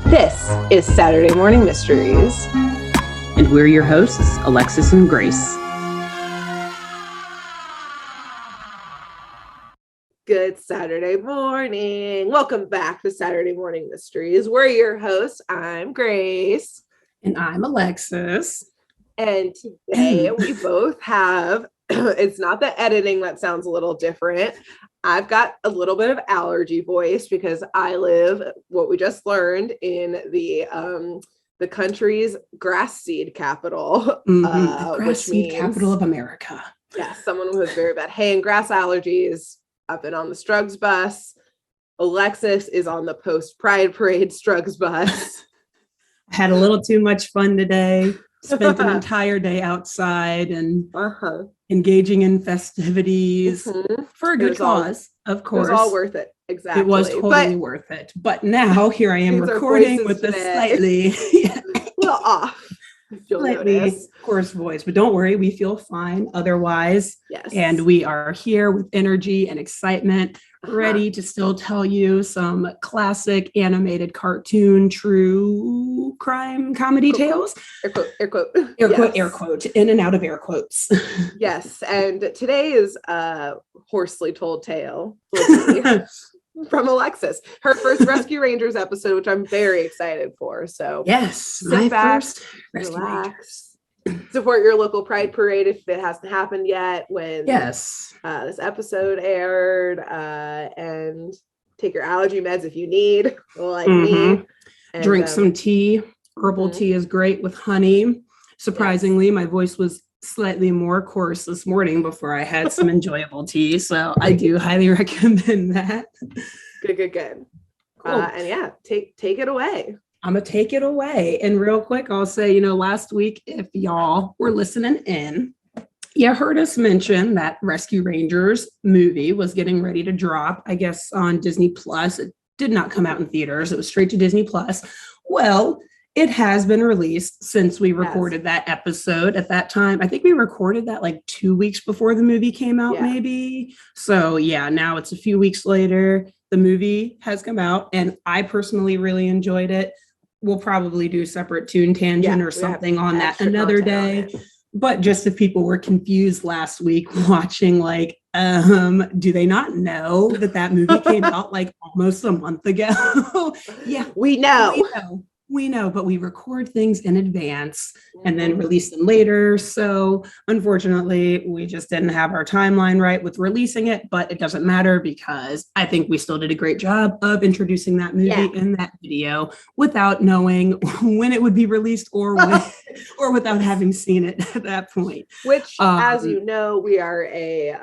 This is Saturday Morning Mysteries. And we're your hosts, Alexis and Grace. Good Saturday morning. Welcome back to Saturday Morning Mysteries. We're your hosts. I'm Grace. And I'm Alexis. And today we both have, it's not the editing that sounds a little different. I've got a little bit of allergy voice because I live, what we just learned, in the country's grass seed capital. The grass which seed means, capital of America. Yes, someone who has very bad hay and grass allergies. I've been on the Strugs bus. Alexis is on the post-Pride Parade Strugs bus. I had a little too much fun today. Spent an entire day outside and engaging in festivities for a good cause, of course. It was all worth it. Exactly. It was totally worth it. But now here I am recording with a slightly little off. Slightly coarse voice, but don't worry, we feel fine otherwise. Yes. And we are here with energy and excitement, ready to still tell you some classic animated cartoon, true crime comedy tales. Air quote, air quote, in and out of air quotes. Yes. And today is a hoarsely told tale from Alexis, her first Rescue Rangers episode, which I'm very excited for. So yes, my first Rescue Rangers. Support your local Pride Parade if it hasn't happened yet when this episode aired, and take your allergy meds if you need, like me. And, drink some tea. Herbal tea is great with honey. Surprisingly, my voice was slightly more coarse this morning before I had some enjoyable tea, so I do highly recommend that. Good. Cool. And yeah, take it away. I'm gonna take it away. And real quick, I'll say, last week, if y'all were listening in, you heard us mention that Rescue Rangers movie was getting ready to drop, I guess, on Disney Plus. It did not come out in theaters. It was straight to Disney Plus. Well, it has been released since we recorded that episode. At that time, I think we recorded that like 2 weeks before the movie came out, maybe. So now it's a few weeks later. The movie has come out, and I personally really enjoyed it. We'll probably do a separate Toon Tangent or something on that another day. But just if people were confused last week watching, like, do they not know that movie came out like almost a month ago? We know. We know, but we record things in advance and then release them later. So unfortunately, we just didn't have our timeline right with releasing it, but it doesn't matter because I think we still did a great job of introducing that movie in that video without knowing when it would be released or when, or without having seen it at that point. Which, as you know, we are a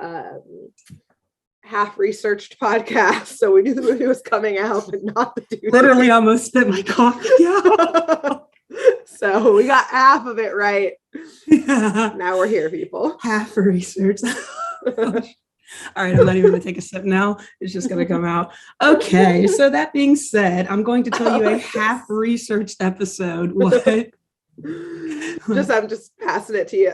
half-researched podcast, so we knew the movie was coming out, but not the dude. Literally almost spit my coffee out. So we got half of it right. Now we're here, people. Half research. All right, I'm not even going to take a sip now. It's just going to come out. Okay, so that being said, I'm going to tell you a half-researched episode. What? I'm just passing it to you.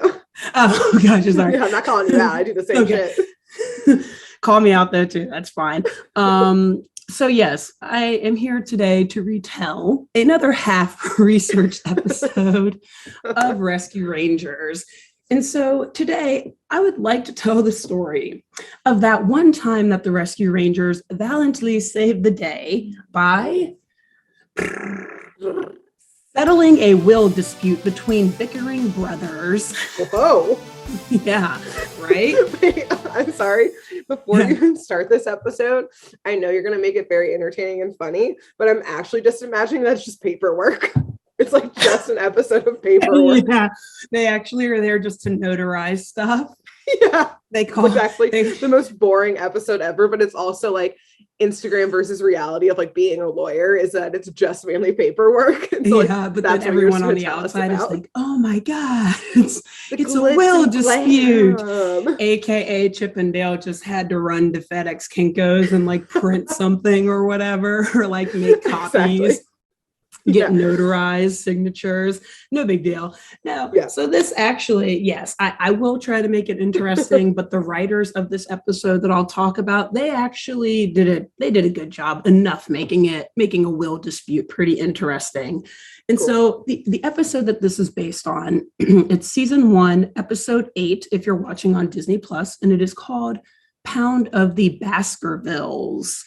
Oh, gosh, sorry. I'm not calling you out. I do the same shit. Call me out there too. That's fine. So yes, I am here today to retell another half-researched episode of Rescue Rangers. And so today I would like to tell the story of that one time that the Rescue Rangers valiantly saved the day by settling a will dispute between bickering brothers. Whoa. Yeah, right? I'm sorry. Before you even start this episode, I know you're going to make it very entertaining and funny, but I'm actually just imagining that's just paperwork. It's like just an episode of paperwork. Yeah, they actually are there just to notarize stuff. Yeah. They call it actually the most boring episode ever, but it's also like Instagram versus reality of like being a lawyer is that it's just mainly paperwork. And so, but then everyone on the outside is like, oh my God, it's a will dispute. AKA Chip and Dale just had to run to FedEx Kinko's and like print something or whatever, or like make copies. Exactly. get notarized signatures. No big deal. No. Yeah. So this actually, yes, I will try to make it interesting, but the writers of this episode that I'll talk about, they actually did a good job enough making a will dispute pretty interesting. And cool. So the episode that this is based on, it's season 1, episode 8, if you're watching on Disney Plus, and it is called Pound of the Baskervilles.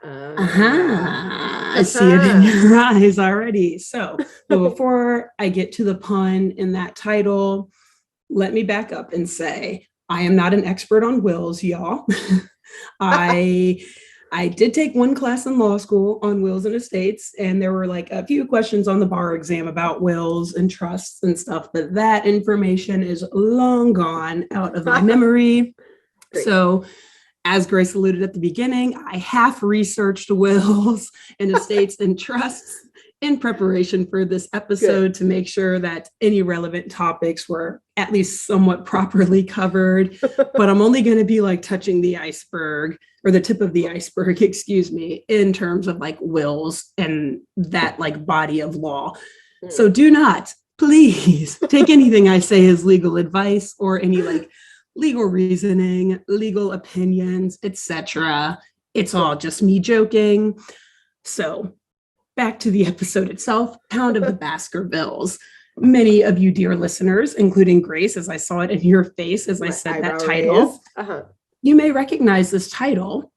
I see it in your eyes already. So before I get to the pun in that title, let me back up and say, I am not an expert on wills, y'all. I did take one class in law school on wills and estates, and there were like a few questions on the bar exam about wills and trusts and stuff, but that information is long gone out of my memory. Great. So as Grace alluded at the beginning, I half researched wills and estates and trusts in preparation for this episode to make sure that any relevant topics were at least somewhat properly covered. But I'm only going to be like touching the iceberg, or the tip of the iceberg, excuse me, in terms of like wills and that like body of law. So do not, please, take anything I say as legal advice or any like legal reasoning, legal opinions, etc. It's all just me joking. So back to the episode itself, Pound of the Baskervilles. Many of you dear listeners, including Grace, as I saw it in your face as I said that title, you may recognize this title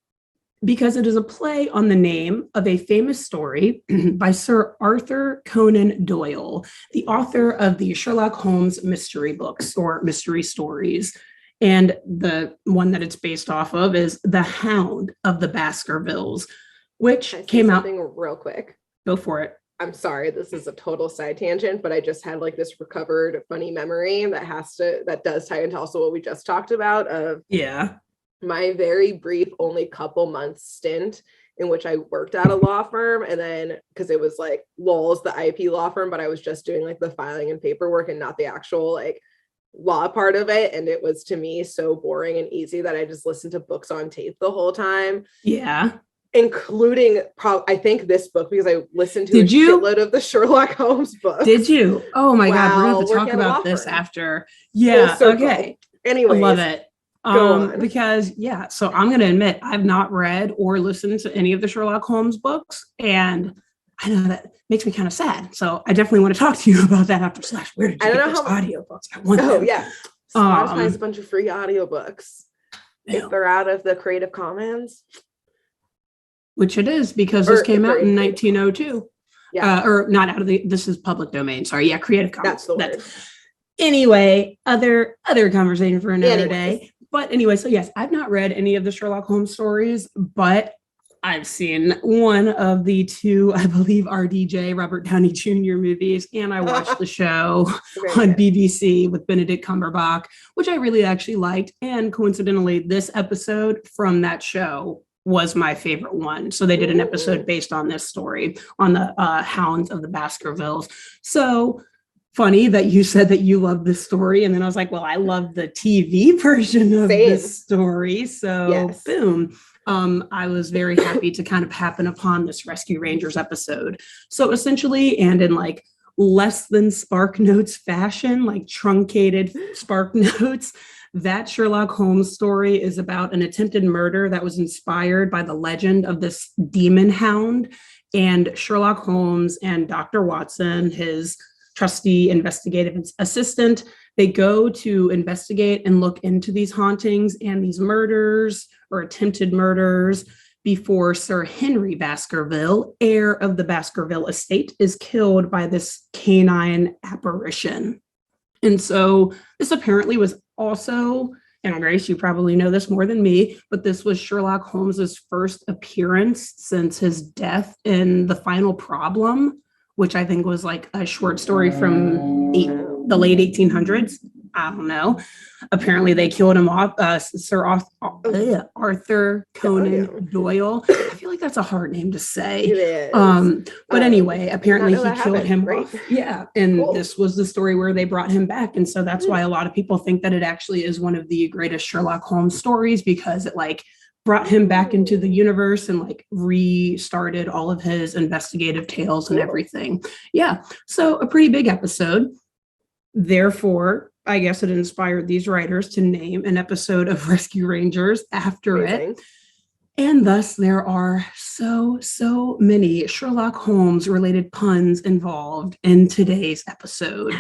because it is a play on the name of a famous story by Sir Arthur Conan Doyle, the author of the Sherlock Holmes mystery books or mystery stories. And the one that it's based off of is The Hound of the Baskervilles, which came out real quick. Go for it. I'm sorry, this is a total side tangent, but I just had like this recovered funny memory that does tie into also what we just talked about of my very brief, only couple months stint in which I worked at a law firm. And then, because it was like Lowell's, the IP law firm, but I was just doing like the filing and paperwork and not the actual like law part of it. And it was to me so boring and easy that I just listened to books on tape the whole time. Yeah. Including, I think this book, because I listened to a shitload of the Sherlock Holmes books. Did you? Oh my God, we're going to have to talk about this after. Yeah, okay. Anyway, I love it. Because, so I'm going to admit, I've not read or listened to any of the Sherlock Holmes books, and I know that makes me kind of sad. So I definitely want to talk to you about that after / where did you get those audiobooks? I want them. Yeah. Spotify has a bunch of free audiobooks. If they're out of the Creative Commons. Which it is, because this came out in 1902. Yeah. Or not out of this is public domain. Sorry. Yeah. Creative Commons. That's the word. Anyway, other conversation for another day. But anyway, so yes, I've not read any of the Sherlock Holmes stories, but I've seen one of the 2, I believe, RDJ, Robert Downey Jr. movies, and I watched the show on BBC with Benedict Cumberbatch, which I really actually liked. And coincidentally, this episode from that show was my favorite one. So they did an episode based on this story, on the Hounds of the Baskervilles. So funny that you said that you love this story. And then I was like, well, I love the TV version of this story. So boom. I was very happy to kind of happen upon this Rescue Rangers episode. So essentially, and in like less than Spark Notes fashion, like truncated Spark Notes, that Sherlock Holmes story is about an attempted murder that was inspired by the legend of this demon hound. And Sherlock Holmes and Dr. Watson, his trusty investigative assistant, they go to investigate and look into these hauntings and these murders or attempted murders before Sir Henry Baskerville, heir of the Baskerville estate, is killed by this canine apparition. And so this apparently was also, and Grace, you probably know this more than me, but this was Sherlock Holmes's first appearance since his death in The Final Problem, which I think was like a short story from the late 1800s. I don't know. Apparently they killed him off, Sir Arthur Conan Doyle. I feel like that's a hard name to say. It is. But anyway, apparently he killed him off. Yeah. And this was the story where they brought him back. And so that's why a lot of people think that it actually is one of the greatest Sherlock Holmes stories, because it like brought him back into the universe and like restarted all of his investigative tales and everything. Yeah. So a pretty big episode. Therefore, I guess it inspired these writers to name an episode of Rescue Rangers after it. And thus there are so many Sherlock Holmes related puns involved in today's episode.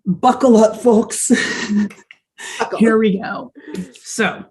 Buckle up, folks. Here we go. So,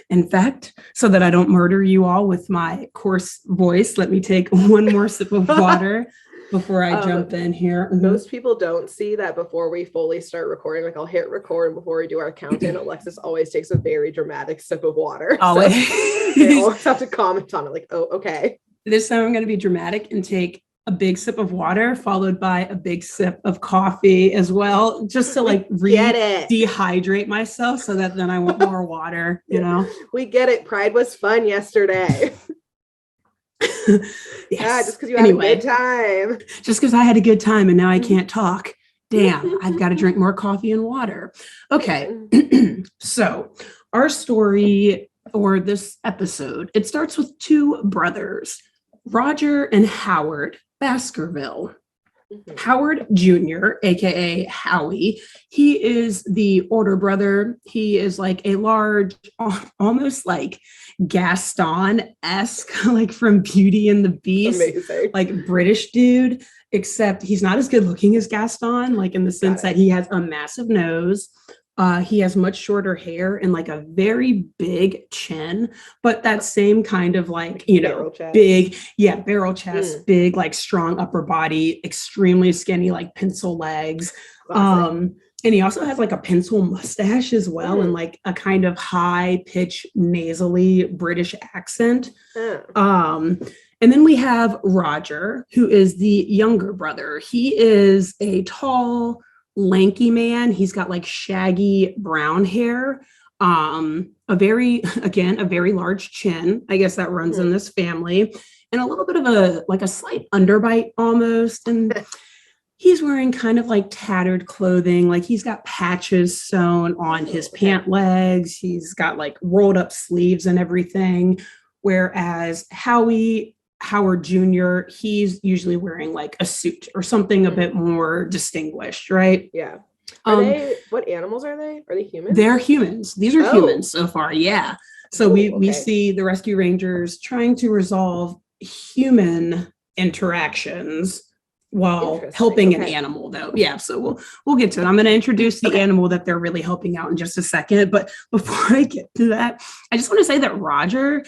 in fact, so that I don't murder you all with my coarse voice, let me take one more sip of water before I jump in here. Most people don't see that before we fully start recording. Like I'll hit record, and before we do our countdown, Alexis always takes a very dramatic sip of water. Always. So they always have to comment on it like, oh, okay. This time I'm going to be dramatic and take a big sip of water followed by a big sip of coffee as well, just to like dehydrate myself so that then I want more water, you know? We get it. Pride was fun yesterday. Yes. Yeah, just because you had a good time. Just because I had a good time and now I can't talk. Damn, I've got to drink more coffee and water. Okay. So our story, or this episode, it starts with two brothers, Roger and Howard Baskerville. Howard Jr., aka Howie, he is the older brother. He is like a large, almost like Gaston-esque, like from Beauty and the Beast. Amazing. Like British dude, except he's not as good looking as Gaston, like in the sense that he has a massive nose. He has much shorter hair and like a very big chin, but that same kind of like, you know, big, barrel chest, big, like strong upper body, extremely skinny, like pencil legs. And he also has like a pencil mustache as well, and like a kind of high pitch, nasally British accent. And then we have Roger, who is the younger brother. He is a tall, lanky man. He's got like shaggy brown hair, a very large chin. I guess that runs in this family, and a little bit of a slight underbite almost. And he's wearing kind of like tattered clothing. Like he's got patches sewn on his pant legs. He's got like rolled up sleeves and everything. Whereas Howard Jr., he's usually wearing like a suit or something a bit more distinguished, right? Yeah. What animals are they? Are they humans? They're humans. These are humans so far. Yeah. So we see the Rescue Rangers trying to resolve human interactions while helping an animal, though. Yeah. So we'll get to it. I'm going to introduce the animal that they're really helping out in just a second. But before I get to that, I just want to say that Roger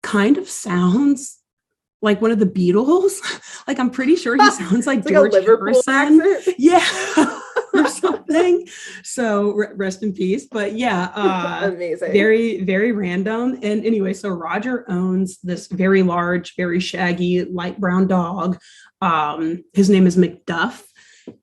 kind of sounds like one of the Beatles. Like I'm pretty sure he sounds like George Harrison. Yeah. Or something. So rest in peace. But yeah, amazing. Very, very random. And anyway, so Roger owns this very large, very shaggy, light brown dog. His name is Macduff,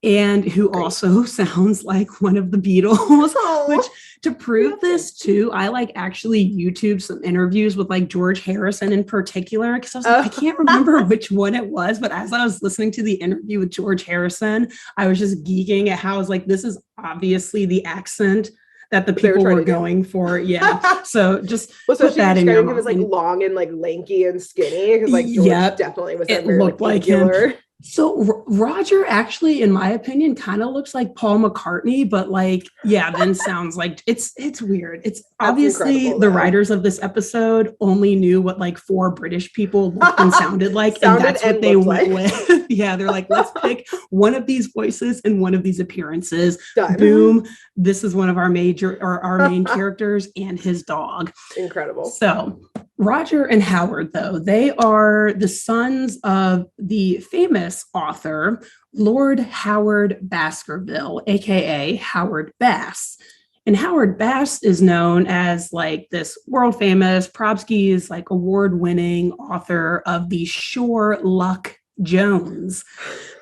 and who also sounds like one of the Beatles. Which, to prove this too, I like actually YouTube some interviews with like George Harrison in particular, because I was like, I can't remember which one it was, but as I was listening to the interview with George Harrison, I was just geeking at how I was like, this is obviously the accent that the people were going for. Yeah. So just put that in your mind. Him as like long and like lanky and skinny, because like George definitely was. It looked like him. So Roger actually, in my opinion, kind of looks like Paul McCartney, but like, then sounds like it's weird. It's obviously the writers of this episode only knew what like 4 British people looked and sounded like, and that's what they went with. Yeah, they're like, let's pick one of these voices and one of these appearances. Done. Boom. This is one of our main characters and his dog. Incredible. So Roger and Howard, though, they are the sons of the famous author, Lord Howard Baskerville, aka Howard Bass. And Howard Bass is known as like this world famous Probsky's like award-winning author of the Sherlock-Jones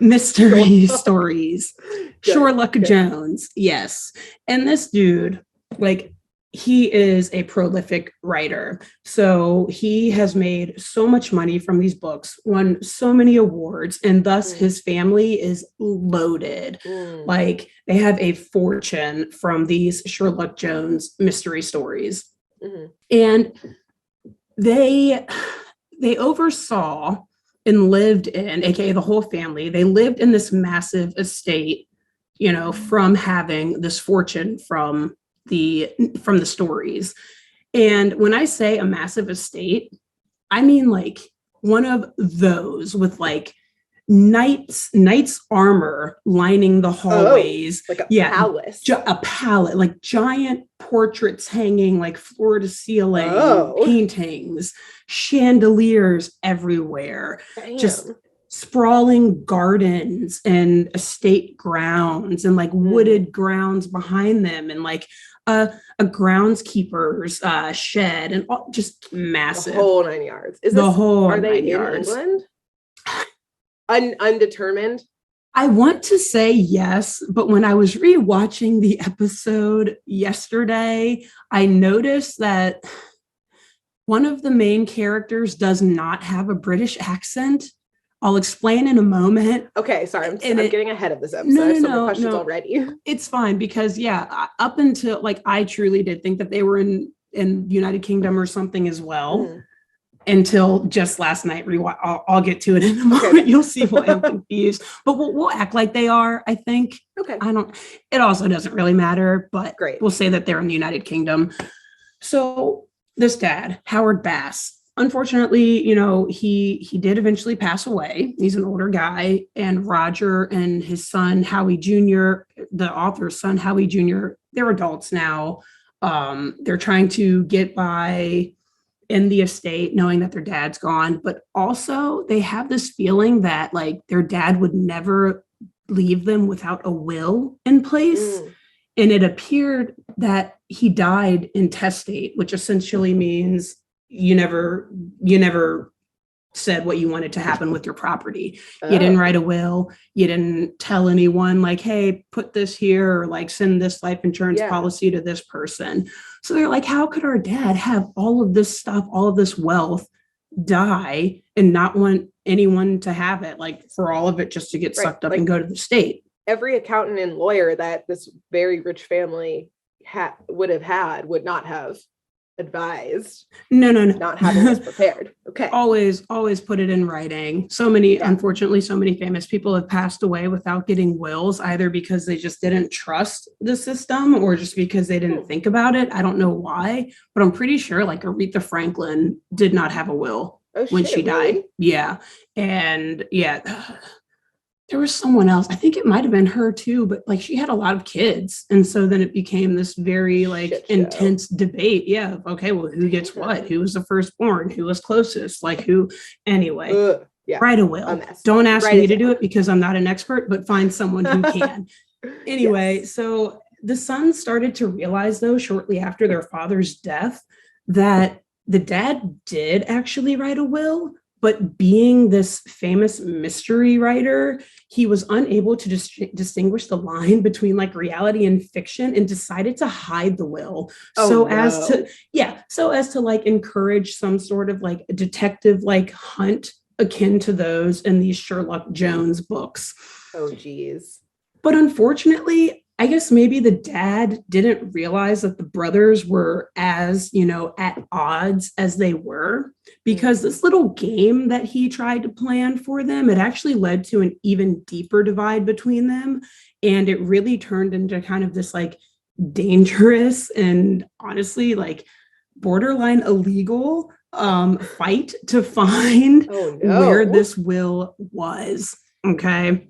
mystery stories. Sherlock-Jones, yes. And this dude, like, he is a prolific writer. So he has made so much money from these books, won so many awards, and thus his family is loaded. Like they have a fortune from these Sherlock Jones mystery stories. And they oversaw and lived in, aka the whole family, they lived in this massive estate, from having this fortune from the stories. And when I say a massive estate, I mean like one of those with like knight's armor lining the hallways. Like a palace. A palette, like giant portraits hanging like floor to ceiling, paintings, chandeliers everywhere. Damn. Just sprawling gardens and estate grounds and like wooded grounds behind them, and like a groundskeeper's shed, and just massive. The whole 9 yards. Are they in England? Undetermined? I want to say yes, but when I was rewatching the episode yesterday, I noticed that one of the main characters does not have a British accent. I'll explain in a moment. Okay, sorry. I'm getting ahead of this episode. No, questions already. It's fine because, up until like I truly did think that they were in United Kingdom or something as well. Until just last night. I'll get to it in a moment. Okay. You'll see why I'm confused. But we'll act like they are, I think. Okay. It also doesn't really matter, but great. We'll say that they're in the United Kingdom. So this dad, Howard Bass, unfortunately, he did eventually pass away. He's an older guy, and Roger and his son, Howie Jr., the author's son, Howie Jr., they're adults now. They're trying to get by in the estate, knowing that their dad's gone, but also they have this feeling that like their dad would never leave them without a will in place. And it appeared that he died intestate, which essentially means you never said what you wanted to happen with your property. You didn't write a will. You didn't tell anyone like, hey, put this here, or like send this life insurance policy to this person. So they're like, how could our dad have all of this stuff, all of this wealth, die and not want anyone to have it, like for all of it just to get sucked up and go to the state? Every accountant and lawyer that this very rich family would not have advised. No. Not having this prepared. Okay. Always put it in writing. Unfortunately, so many famous people have passed away without getting wills, either because they just didn't trust the system or just because they didn't think about it. I don't know why, but I'm pretty sure like Aretha Franklin did not have a will when she died. Really? Yeah. And there was someone else. I think it might have been her too, but like she had a lot of kids. And so then it became this very like intense debate. Yeah. Okay. Well, who gets what? Who was the firstborn? Who was closest? Like who? Anyway, write a will. Don't ask me to do it because I'm not an expert, but find someone who can. Anyway, so the sons started to realize though, shortly after their father's death, that the dad did actually write a will. But being this famous mystery writer, he was unable to distinguish the line between like reality and fiction, and decided to hide the will. So as to like encourage some sort of like detective like hunt akin to those in these Sherlock Jones books. Oh, geez. But unfortunately, I guess maybe the dad didn't realize that the brothers were as, at odds as they were, because this little game that he tried to plan for them, it actually led to an even deeper divide between them. And it really turned into kind of this like dangerous and honestly like borderline illegal fight to find where this will was. Okay.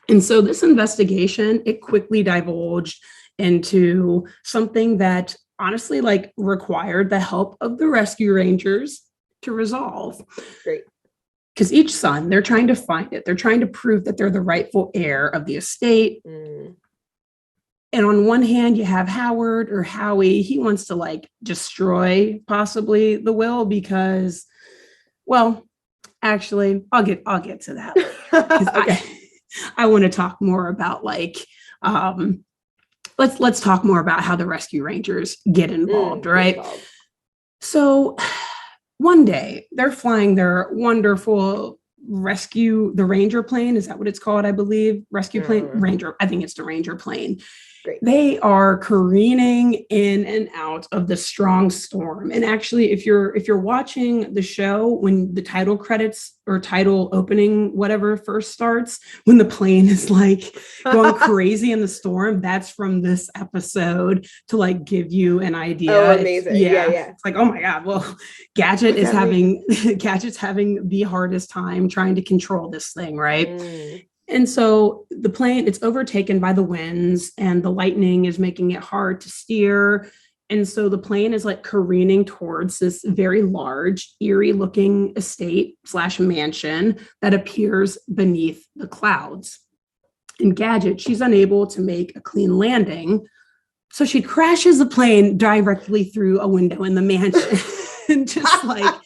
And so this investigation, it quickly divulged into something that honestly like required the help of the rescue rangers to resolve. Great. Because each son, they're trying to find it. They're trying to prove that they're the rightful heir of the estate. And on one hand, you have Howard or Howie. He wants to like destroy possibly the will because, well, actually, I'll get to that later. Okay. I want to talk more about like, let's talk more about how the rescue rangers get involved, right? So one day they're flying their wonderful the Ranger plane. Is that what it's called? I believe rescue plane, Ranger. I think it's the Ranger plane. Great. They are careening in and out of the strong storm. And actually, if you're watching the show, when the title credits or title opening, whatever first starts, when the plane is like going crazy in the storm, that's from this episode to like give you an idea. Oh, amazing. Yeah. It's like, oh my God. Well, Gadget's having the hardest time trying to control this thing, right? And so the plane, it's overtaken by the winds and the lightning is making it hard to steer. And so the plane is like careening towards this very large, eerie looking estate / mansion that appears beneath the clouds. And Gadget, she's unable to make a clean landing. So she crashes the plane directly through a window in the mansion and just like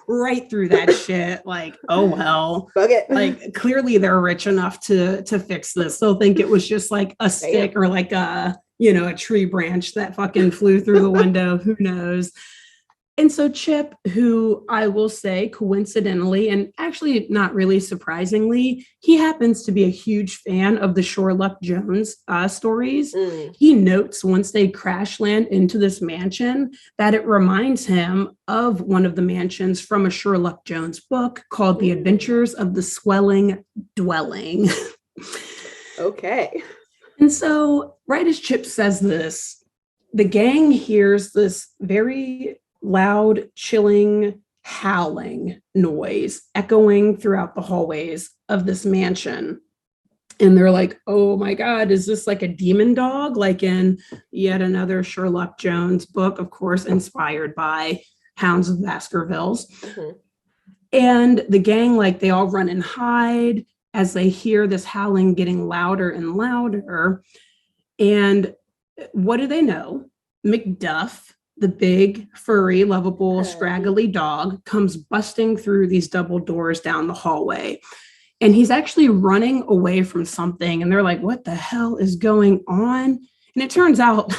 right through that shit. Like, oh well, Bug it. Like clearly they're rich enough to fix this. They'll think it was just like a stick or like a tree branch that fucking flew through the window. Who knows? And so Chip, who I will say coincidentally, and actually not really surprisingly, he happens to be a huge fan of the Sherlock-Jones stories. He notes once they crash land into this mansion that it reminds him of one of the mansions from a Sherlock-Jones book called The Adventures of the Swelling Dwelling. Okay. And so right as Chip says this, the gang hears this very loud, chilling, howling noise echoing throughout the hallways of this mansion. And they're like, oh my God, is this like a demon dog? Like in yet another Sherlock Jones book, of course, inspired by Hounds of Baskervilles. And the gang, like they all run and hide as they hear this howling getting louder and louder. And what do they know? Macduff, the big, furry, lovable, scraggly dog, comes busting through these double doors down the hallway. And he's actually running away from something. And they're like, what the hell is going on? And it turns out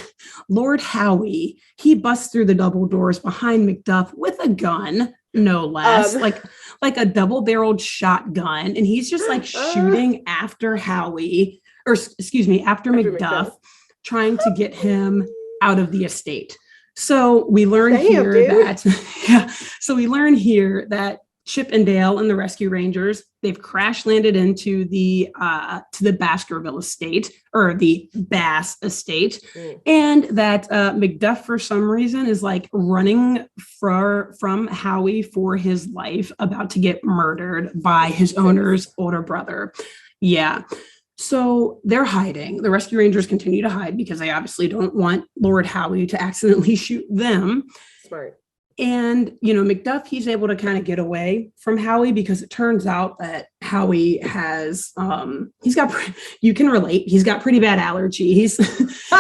Lord Howie, he busts through the double doors behind Macduff with a gun, no less, like a double-barreled shotgun. And he's just like shooting after Howie, or excuse me, after Macduff, trying to get him out of the estate. So we learn that Chip and Dale and the Rescue Rangers, they've crash landed into the to the Baskerville estate, or the Bass estate, and that Macduff for some reason is like running from Howie for his life, about to get murdered by his owner's older brother. Yeah. So they're hiding. The Rescue Rangers continue to hide because they obviously don't want Lord Howie to accidentally shoot them. Smart. And, Macduff, he's able to kind of get away from Howie because it turns out that Howie has, you can relate, he's got pretty bad allergies.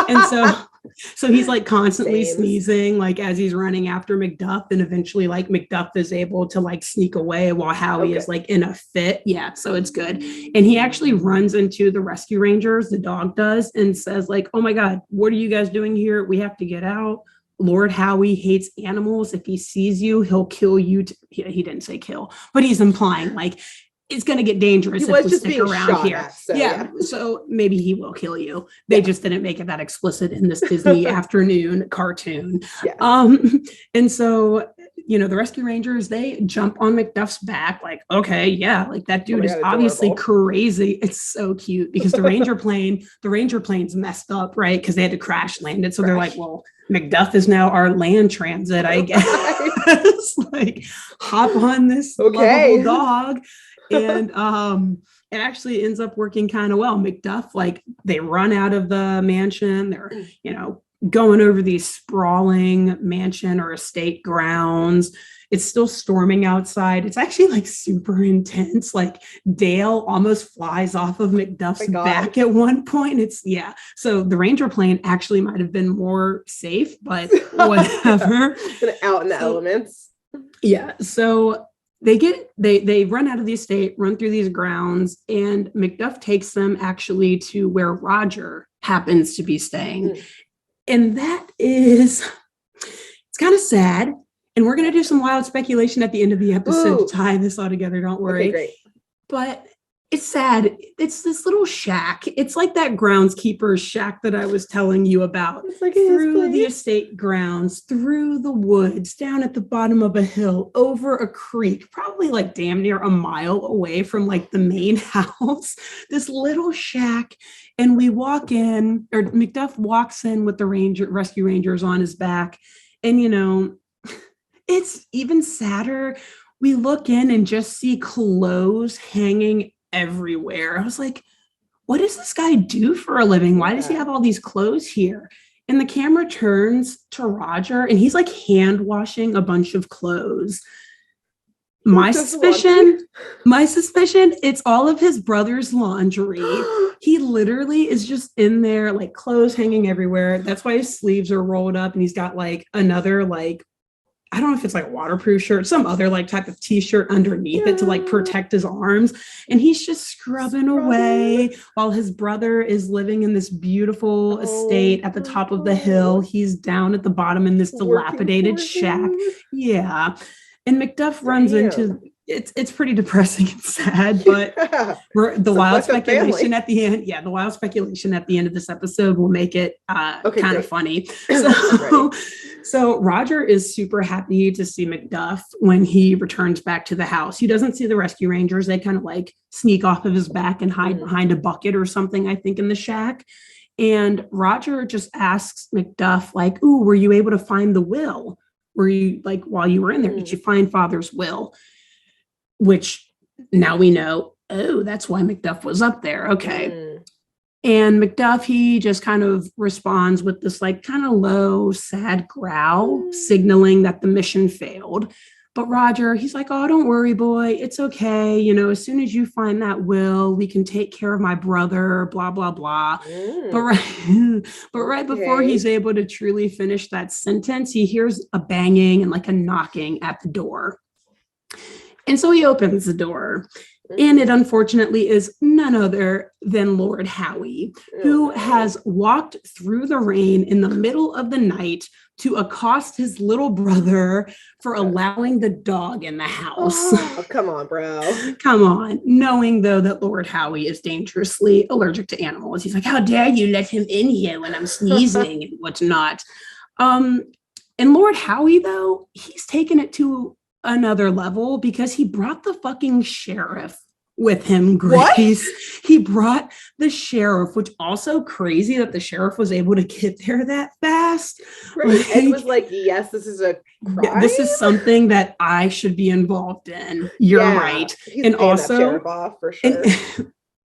And so he's like constantly sneezing, like as he's running after Macduff, and eventually like Macduff is able to like sneak away while Howie is like in a fit. Yeah. So it's good. And he actually runs into the Rescue Rangers, the dog does, and says like, oh my God, what are you guys doing here? We have to get out. Lord Howie hates animals. If he sees you, he'll kill you. He didn't say kill, but he's implying like it's going to get dangerous if we stick around here. So maybe he will kill you. They just didn't make it that explicit in this Disney afternoon cartoon. And so, the Rescue Rangers, they jump on Macduff's back like, okay, yeah, like that dude is obviously crazy. It's so cute because the Ranger plane's messed up, right? Because they had to crash land it. So they're like, well, Macduff is now our land transit, I guess. Like, hop on this lovable dog. And it actually ends up working kind of well. Macduff, like, they run out of the mansion. They're, going over these sprawling mansion or estate grounds. It's still storming outside. It's actually like super intense. Like Dale almost flies off of Macduff's back at one point. So the Ranger plane actually might have been more safe, but whatever. Out in the elements. Yeah. So they run out of the estate, run through these grounds, and Macduff takes them actually to where Roger happens to be staying. And it's kind of sad. And we're going to do some wild speculation at the end of the episode to tie this all together. Don't worry. Okay, great. But It's sad. It's this little shack. It's like that groundskeeper's shack that I was telling you about. It's like through the estate grounds, through the woods, down at the bottom of a hill, over a creek, probably like damn near a mile away from like the main house. This little shack. And we walk in, or Macduff walks in with the rescue rangers on his back. And, you know, it's even sadder. We look in and just see clothes hanging everywhere. I was like, what does this guy do for a living? Why does he have all these clothes here? And the camera turns to Roger and he's like hand washing a bunch of clothes. My suspicion, it's all of his brother's laundry. He literally is just in there, like clothes hanging everywhere. That's why his sleeves are rolled up and he's got like another, like, I don't know if it's like a waterproof shirt, some other like type of t-shirt underneath it to like protect his arms. And he's just scrubbing away while his brother is living in this beautiful estate at the top of the hill. He's down at the bottom in this dilapidated shack. Yeah. And Macduff runs into, it's pretty depressing and sad, but the wild speculation at the end. Yeah, the wild speculation at the end of this episode will make it kind of funny. So Roger is super happy to see Macduff when he returns back to the house. He doesn't see the rescue rangers. They kind of like sneak off of his back and hide behind a bucket or something, I think, in the shack. And Roger just asks Macduff, like, ooh, were you able to find the will? Were you, like, while you were in there, did you find Father's will? Which now we know, oh, that's why Macduff was up there. Okay. And Macduff, he just kind of responds with this like kind of low, sad growl, signaling that the mission failed. But Roger, he's like, oh, don't worry, boy. It's okay. You know, as soon as you find that will, we can take care of my brother, blah, blah, blah. But right before he's able to truly finish that sentence, he hears a banging and like a knocking at the door. And so he opens the door. And it unfortunately is none other than Lord Howie, who has walked through the rain in the middle of the night to accost his little brother for allowing the dog in the house. Oh, come on, bro. Come on. Knowing, though, that Lord Howie is dangerously allergic to animals. He's like, how dare you let him in here when I'm sneezing and whatnot. And Lord Howie, though, he's taken it to another level because he brought the fucking sheriff with him, Grace. What? He brought the sheriff, which also crazy that the sheriff was able to get there that fast. Right. Like, and was like, yes, this is a crime. This is something that I should be involved in. You're right. He's and also sheriff off for sure.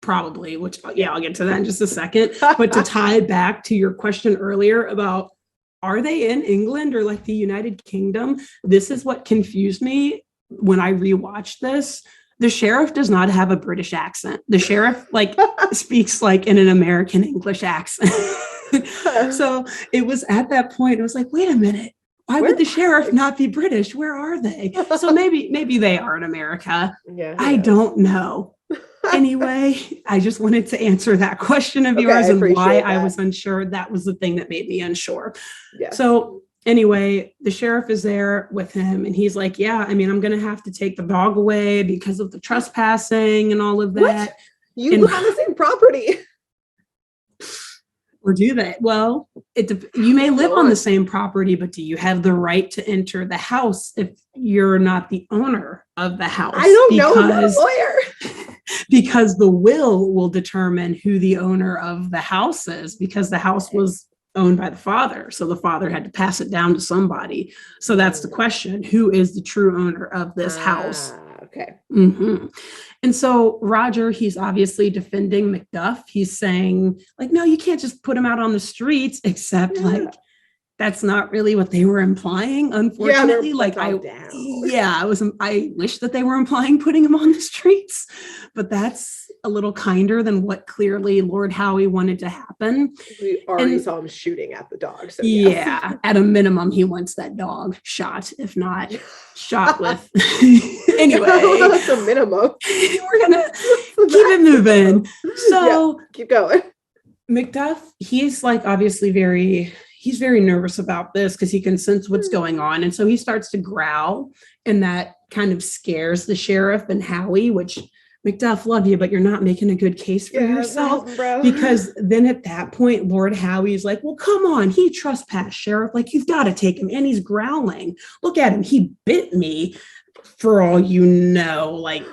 Probably, which I'll get to that in just a second. But to tie back to your question earlier about, are they in England or like the United Kingdom? This is what confused me when I rewatched this. The sheriff does not have a British accent. The sheriff like speaks like in an American English accent. So it was at that point, it was like, wait a minute, why would the sheriff not be British? Where are they? So maybe they are in America. Yeah, I don't know. Anyway, I just wanted to answer that question of yours and why I was unsure. That was the thing that made me unsure. Yeah. So anyway, the sheriff is there with him and he's like, yeah, I mean, I'm going to have to take the dog away because of the trespassing and all of that. What? You live on the same property. Or do they? Well, you may live on the same property, but do you have the right to enter the house if you're not the owner of the house? I don't know. I'm not a lawyer. Because the will determine who the owner of the house is, because the house was owned by the father. So the father had to pass it down to somebody. So that's the question. Who is the true owner of this house? Okay. Mm-hmm. And so Roger, he's obviously defending Macduff. He's saying, like, no, you can't just put him out on the streets, except like, that's not really what they were implying, unfortunately. I wish that they were implying putting him on the streets, but that's a little kinder than what clearly Lord Howie wanted to happen. We already saw him shooting at the dog. So yeah, at a minimum, he wants that dog shot, if not shot with. Anyway, that's a minimum. We're gonna keep it moving. So keep going. Macduff, he's like obviously he's very nervous about this because he can sense what's going on. And so he starts to growl, and that kind of scares the sheriff and Howie, which Macduff, love you, but you're not making a good case for yourself. Bro. Because then at that point, Lord Howie's like, well, come on, he trespassed, Sheriff. Like, you've got to take him. And he's growling. Look at him. He bit me, for all you know. Like,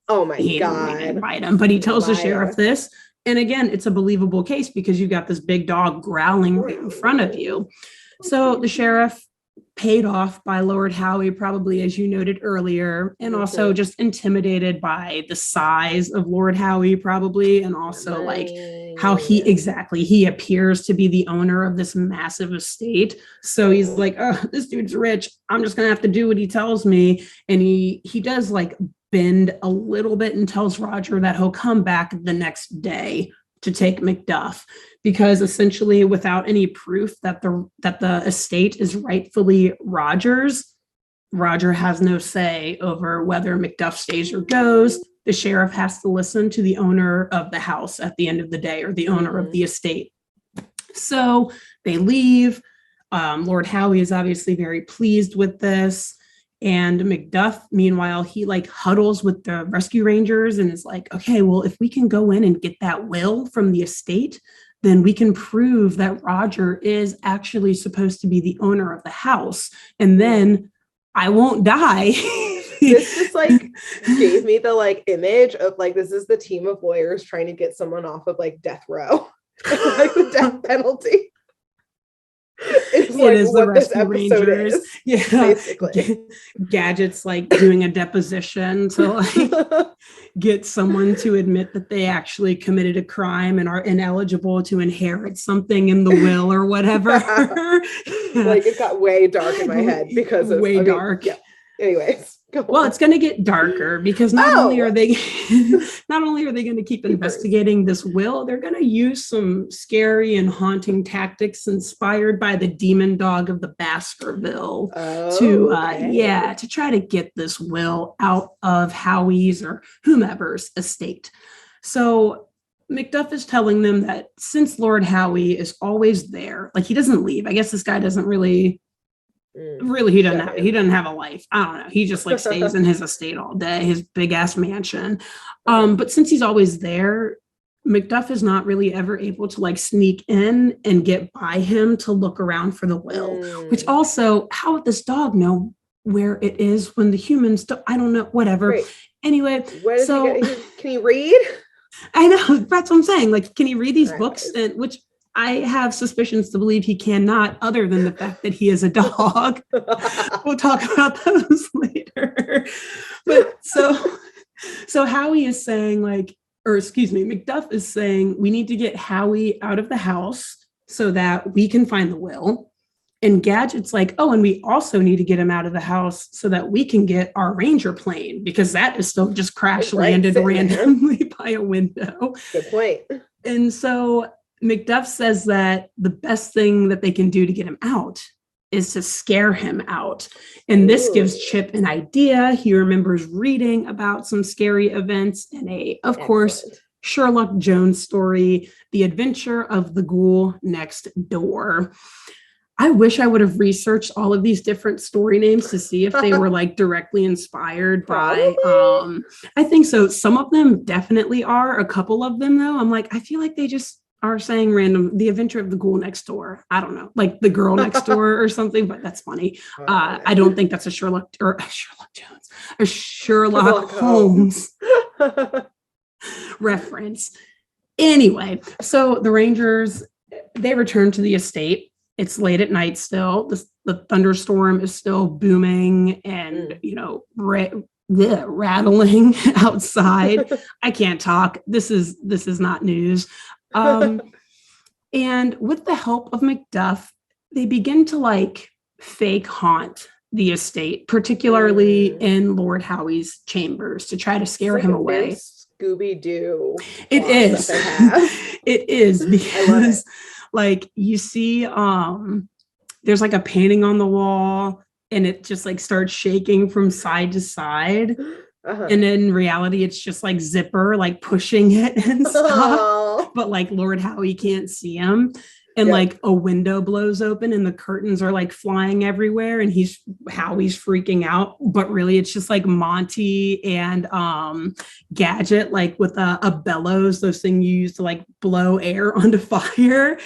oh my he God. didn't bite him. But he tells the sheriff this. And again, it's a believable case because you've got this big dog growling right in front of you. So the sheriff, paid off by Lord Howie, probably, as you noted earlier, and also just intimidated by the size of Lord Howie, probably, and also like how he appears to be the owner of this massive estate. So he's like, oh, this dude's rich. I'm just gonna have to do what he tells me. And he does like bend a little bit and tells Roger that he'll come back the next day to take Macduff, because essentially without any proof that the estate is rightfully Roger's, Roger has no say over whether Macduff stays or goes. The sheriff has to listen to the owner of the house at the end of the day, or the owner of the estate. So they leave. Lord Howie is obviously very pleased with this. And Macduff, meanwhile, he like huddles with the rescue rangers and is like, okay, well, if we can go in and get that will from the estate, then we can prove that Roger is actually supposed to be the owner of the house. And then I won't die. This just like gave me the like image of like, this is the team of lawyers trying to get someone off of like death row, like the death penalty. It's like is what the this rescue episode rangers. is, Yeah, basically. Gadget's like doing a deposition to like get someone to admit that they actually committed a crime and are ineligible to inherit something in the will or whatever. Like it got way dark in my head because of dark. Yeah. Anyways, well, it's going to get darker because not only are they going to keep investigating this will, they're going to use some scary and haunting tactics inspired by the demon dog of the Baskerville to try to get this will out of Howie's or whomever's estate. So Macduff is telling them that since Lord Howie is always there, like he doesn't leave. I guess this guy doesn't really he doesn't have a life. I don't know. He just like stays in his estate all day, his big ass mansion. But since he's always there, Macduff is not really ever able to like sneak in and get by him to look around for the will, which also, how would this dog know where it is when the humans don't? I don't know, whatever. Right. Anyway, can you read? I know, that's what I'm saying. Like, can he read these books? And which I have suspicions to believe he cannot, other than the fact that he is a dog. We'll talk about those later. But so Howie is saying Macduff is saying we need to get Howie out of the house so that we can find the will. And Gadget's like, oh, and we also need to get him out of the house so that we can get our Ranger plane, because that is still just crash landed randomly by a window. Good point. And so Macduff says that the best thing that they can do to get him out is to scare him out. And this gives Chip an idea. He remembers reading about some scary events in of course, Sherlock Jones story, The Adventure of the Ghoul Next Door. I wish I would have researched all of these different story names to see if they were like directly inspired by, I think so. Some of them definitely are. A couple of them though, I'm like, I feel like they just are saying random, The Adventure of the Ghoul Next Door. I don't know, like the girl next door or something, but that's funny. I don't think that's a Sherlock Holmes reference. Anyway, so the Rangers, they return to the estate. It's late at night still. The thunderstorm is still booming and, rattling outside. I can't talk. This is not news. And with the help of Macduff, they begin to like fake haunt the estate, particularly in Lord Howie's chambers, to try to scare him away. Scooby-doo. It is. It is, because like you see, there's like a painting on the wall and it just like starts shaking from side to side. And in reality, it's just like Zipper, like pushing it and stuff. But like Lord Howie can't see him. and like a window blows open and the curtains are like flying everywhere and Howie's freaking out, but really it's just like Monty and Gadget, like with a bellows, those things you use to like blow air onto fire.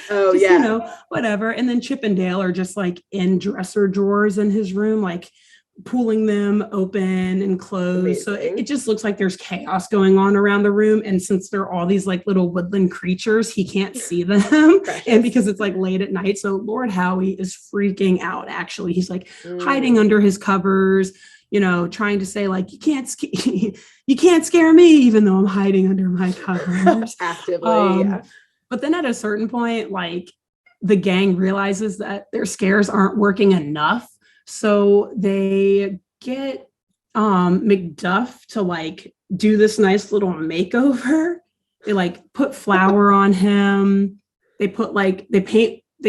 Whatever. And then Chip and Dale are just like in dresser drawers in his room, like pulling them open and closed. Amazing. So it just looks like there's chaos going on around the room. And since they're all these like little woodland creatures, he can't see them. And because it's like late at night. So Lord Howie is freaking out. Actually, he's like hiding under his covers, trying to say like, you can't scare me, even though I'm hiding under my covers. Actively. But then at a certain point, like the gang realizes that their scares aren't working enough. So they get McDuff to like do this nice little makeover. They like put flour on him. They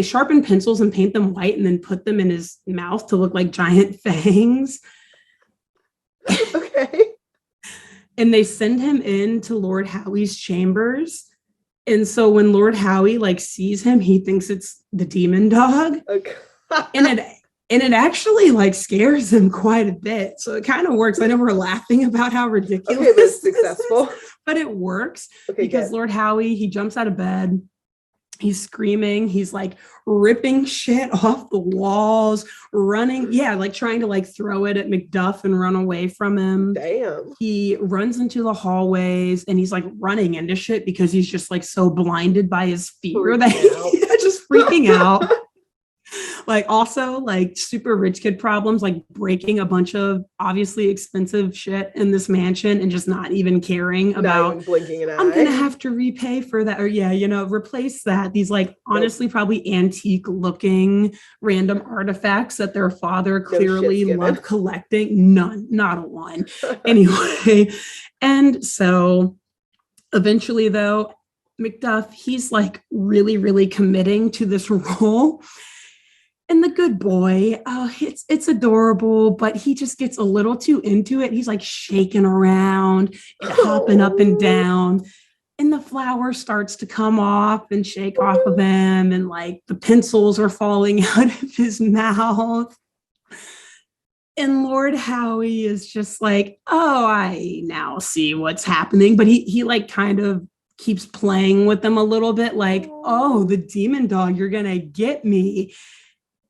sharpen pencils and paint them white and then put them in his mouth to look like giant fangs. Okay. And they send him into Lord Howie's chambers. And so when Lord Howie like sees him, he thinks it's the demon dog. Okay. And it actually like scares him quite a bit. So it kind of works. I know we're laughing about how ridiculous it's successful, but it works because Lord Howie, he jumps out of bed. He's screaming. He's like ripping shit off the walls, running. Yeah, like trying to like throw it at McDuff and run away from him. Damn. He runs into the hallways and he's like running into shit because he's just like so blinded by his fear that he's just freaking out. Like also like super rich kid problems, like breaking a bunch of obviously expensive shit in this mansion and just not even caring about even blinking an eye. I'm going to have to repay for that. Or replace that. These like honestly probably antique looking random artifacts that their father clearly loved collecting. None, not a one. Anyway. And so eventually though, McDuff, he's like really, really committing to this role. And the good boy, it's adorable, but he just gets a little too into it. He's like shaking around and hopping up and down. And the flour starts to come off and shake off of him. And like the pencils are falling out of his mouth. And Lord Howie is just like, oh, I now see what's happening. But he like kind of keeps playing with them a little bit like, oh, the demon dog, you're going to get me.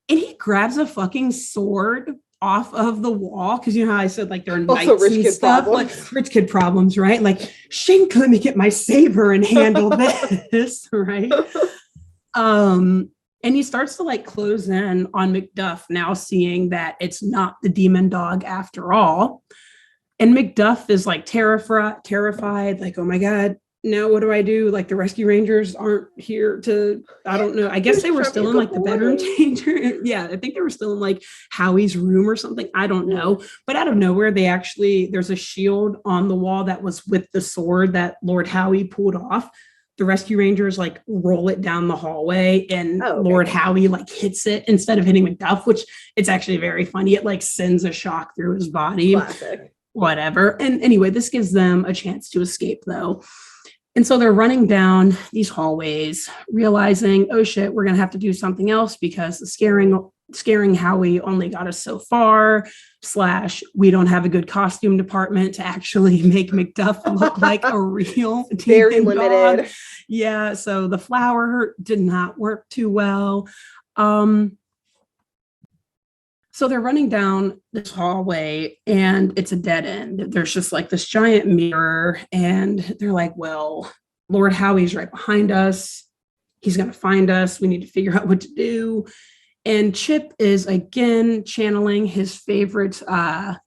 And he grabs a fucking sword off of the wall. Cause you know how I said like they're knights and stuff, like rich kid problems, right? Like, Shank, let me get my saber and handle this, right? And he starts to like close in on McDuff, now seeing that it's not the demon dog after all. And McDuff is like terrified, like, oh my God, now what do I do? Like the rescue rangers aren't here I don't know. I guess they were still in like the bedroom changer. Yeah, I think they were still in like Howie's room or something. I don't know. But out of nowhere, there's a shield on the wall that was with the sword that Lord Howie pulled off. The rescue rangers like roll it down the hallway and Lord Howie like hits it instead of hitting McDuff, which it's actually very funny. It like sends a shock through his body. Classic. Whatever. And anyway, this gives them a chance to escape though. And so they're running down these hallways, realizing, oh shit, we're going to have to do something else because the scaring Howie only got us so far, / we don't have a good costume department to actually make McDuff look like a real very limited dog. Yeah, so the flour did not work too well. So they're running down this hallway and it's a dead end. There's just like this giant mirror and they're like, well, Lord Howie's right behind us. He's going to find us. We need to figure out what to do. And Chip is again channeling his favorite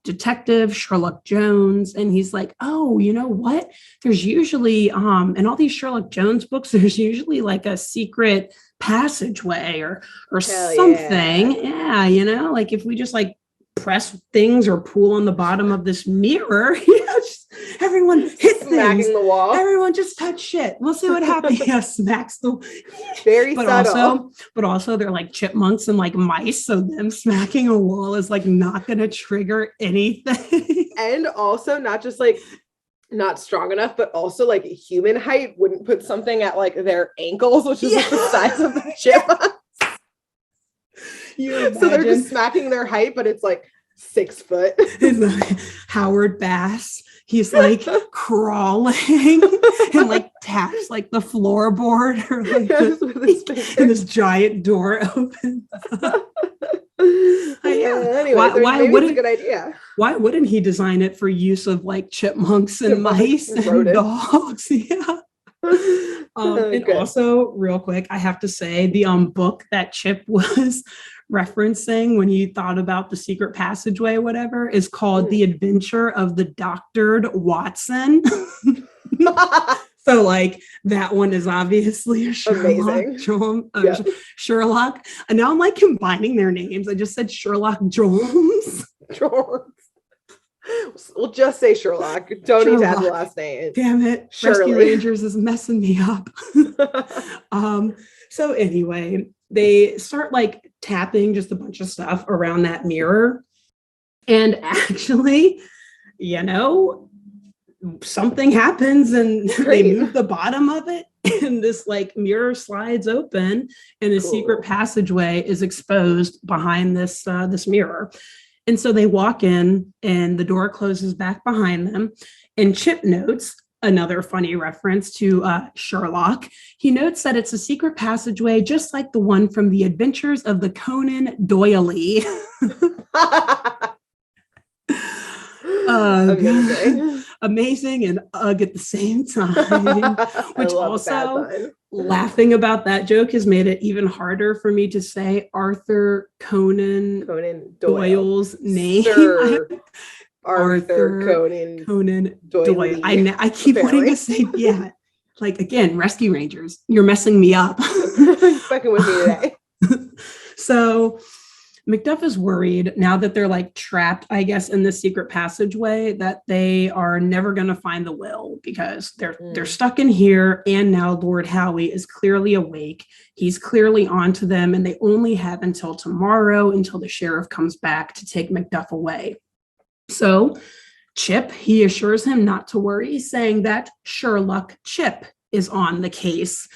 detective, Sherlock Jones. And he's like, oh, you know what? There's usually, in all these Sherlock Jones books, there's usually like a secret passageway or something. Yeah, like if we just like press things or pull on the bottom of this mirror, just everyone hit things. The wall. Everyone just touch shit. We'll see what happens. Yeah, smacks the very subtle. But also they're like chipmunks and like mice, so them smacking a wall is like not gonna trigger anything. And also not just like not strong enough, but also like human height wouldn't put something at like their ankles, which is like the size of the chipmunk. So they're just smacking their height, but it's like 6 foot. Howard Bass. He's like crawling and like taps like the floorboard or like and this giant door opens. Anyway, why wouldn't, a good idea. Why wouldn't he design it for use of like chipmunks and mice and dogs? Yeah. And also, real quick, I have to say the book that Chip was referencing when he thought about the secret passageway, whatever, is called The Adventure of the Doctored Watson. So like that one is obviously a Sherlock. Sherlock. And now I'm like combining their names. I just said Sherlock Jones. We'll just say Sherlock. Don't need to add the last name. Damn it. Rescue Rangers is messing me up. So anyway, they start like tapping just a bunch of stuff around that mirror. And actually, something happens and they move the bottom of it and this like mirror slides open and a secret passageway is exposed behind this mirror. And so they walk in and the door closes back behind them. And Chip notes, another funny reference to Sherlock, he notes that it's a secret passageway just like the one from the Adventures of the Conan Doyle. Amazing and ugh at the same time. Which also, laughing about that joke has made it even harder for me to say Arthur Conan Doyle's name. Arthur Conan Doyle. I keep wanting to say, like again, Rescue Rangers, you're messing me up. Fucking with me today. So Macduff is worried now that they're like trapped, I guess, in the secret passageway that they are never going to find the will because they're stuck in here. And now Lord Howie is clearly awake. He's clearly onto them and they only have until tomorrow until the sheriff comes back to take Macduff away. So Chip, he assures him not to worry, saying that Sherlock Chip is on the case,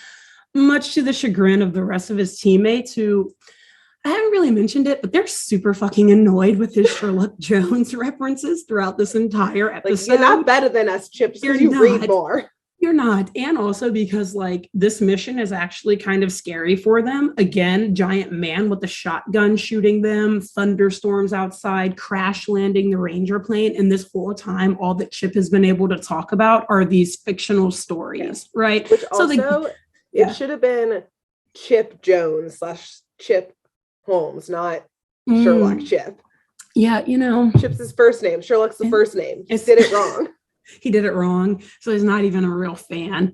much to the chagrin of the rest of his teammates who, I haven't really mentioned it, but they're super fucking annoyed with his Sherlock Jones references throughout this entire episode. Like, you're not better than us, Chip, because you read more. You're not. And also because like this mission is actually kind of scary for them. Again, giant man with a shotgun shooting them, thunderstorms outside, crash landing the Ranger plane. And this whole time, all that Chip has been able to talk about are these fictional stories, right? Which also, it should have been Chip Jones / Chip Holmes, not Sherlock Chip. Yeah, Chip's his first name. Sherlock's the first name. He did it wrong. He did it wrong, so he's not even a real fan.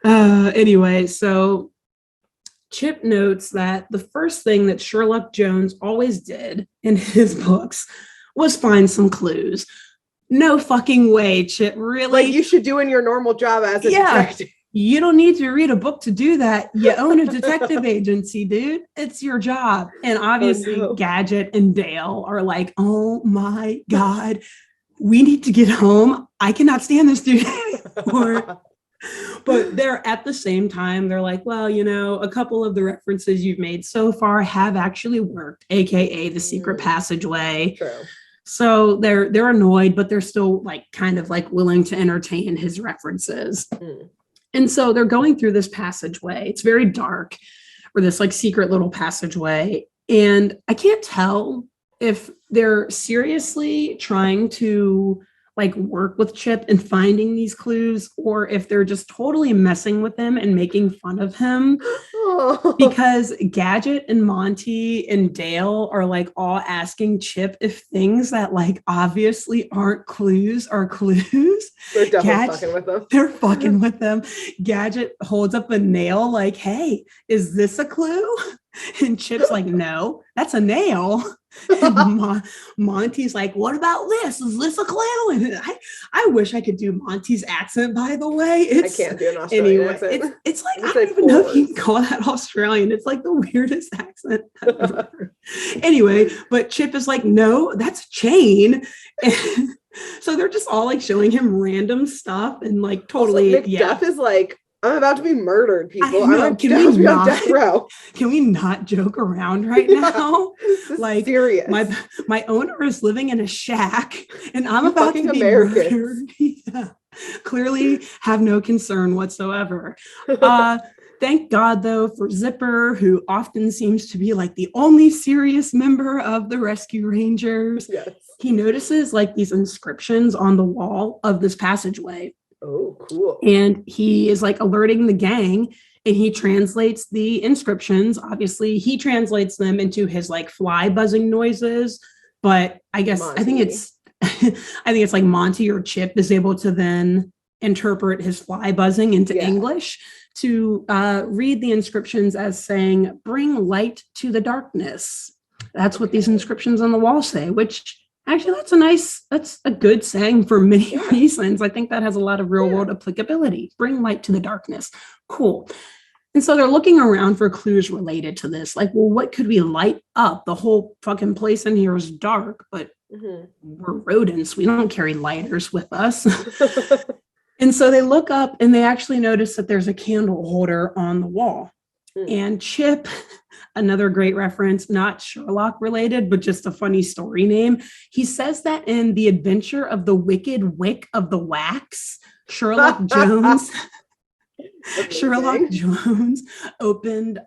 Anyway, so Chip notes that the first thing that Sherlock Jones always did in his books was find some clues. No fucking way, Chip. Really? Like you should do in your normal job as a detective. You don't need to read a book to do that. You own a detective agency, dude. It's your job. And obviously Gadget and Dale are like, oh my God, we need to get home. I cannot stand this dude anymore. But they're at the same time, they're like, well, a couple of the references you've made so far have actually worked, AKA the secret passageway. True. So they're annoyed, but they're still like kind of like willing to entertain his references. And so they're going through this passageway. It's very dark, or this like secret little passageway. And I can't tell if they're seriously trying to like work with Chip and finding these clues, or if they're just totally messing with him and making fun of him. Because Gadget and Monty and Dale are like all asking Chip if things that like obviously aren't clues are clues. They're definitely fucking with them. They're fucking with them. Gadget holds up a nail like, hey, is this a clue? And Chip's like, no, that's a nail. And Monty's like, what about this? Is this a clue? And I wish I could do Monty's accent, by the way. I can't do an Australian accent. It's like, I don't even know if you can call that Australian. It's like the weirdest accent I've ever heard. Anyway, but Chip is like, no, that's a chain. And so they're just all like showing him random stuff and like totally. Also, Macduff is like, I'm about to be murdered, people. I'm on death row. Can we not joke around right now? Like, serious. My owner is living in a shack, and I'm about to be murdered. Yeah. Clearly, have no concern whatsoever. Thank God, though, for Zipper, who often seems to be like the only serious member of the Rescue Rangers. Yes. He notices like these inscriptions on the wall of this passageway. Oh, cool. And he is like alerting the gang, and he translates the inscriptions. Obviously, he translates them into his like fly buzzing noises. But I guess Monty. I think it's like Monty or Chip is able to then interpret his fly buzzing into English to read the inscriptions as saying, bring light to the darkness. That's what these inscriptions on the wall say, which actually, that's a good saying for many reasons. I think that has a lot of real world applicability. Bring light to the darkness. Cool. And so they're looking around for clues related to this. Like, well, what could we light up? The whole fucking place in here is dark, but we're rodents. We don't carry lighters with us. And so they look up and they actually notice that there's a candle holder on the wall. And Chip, another great reference, not Sherlock related, but just a funny story name. He says that in The Adventure of the Wicked Wick of the Wax, Sherlock Jones opened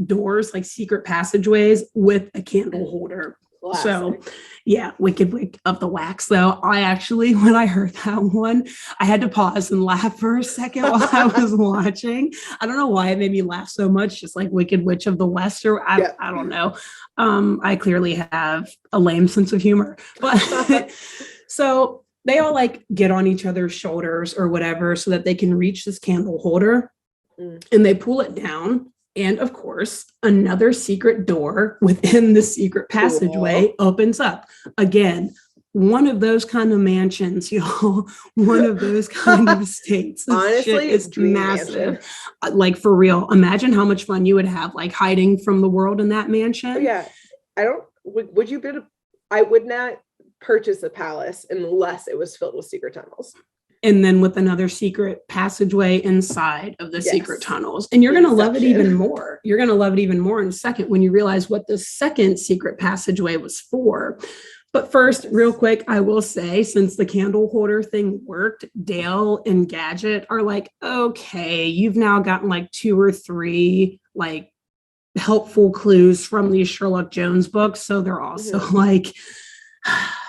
doors, like secret passageways, with a candle holder. Classic. So yeah, Wicked Wick of the Wax. So I actually, when I heard that one, I had to pause and laugh for a second while I was watching. I don't know why it made me laugh so much, just like Wicked Witch of the West, or I don't know. I clearly have a lame sense of humor. But so they all like get on each other's shoulders or whatever so that they can reach this candle holder, and they pull it down. And of course, another secret door within the secret passageway opens up. Again, one of those kind of mansions, y'all. One of those kind of estates. Honestly, it's massive. Like, for real. Imagine how much fun you would have, like, hiding from the world in that mansion. Oh, yeah. Would you bid? I would not purchase a palace unless it was filled with secret tunnels. And then with another secret passageway inside of the secret tunnels. And you're going to love it even more. You're going to love it even more in a second when you realize what the second secret passageway was for. But first, real quick, I will say, since the candle holder thing worked, Dale and Gadget are like, okay, you've now gotten like 2 or 3 like helpful clues from these Sherlock Jones books. So they're also like,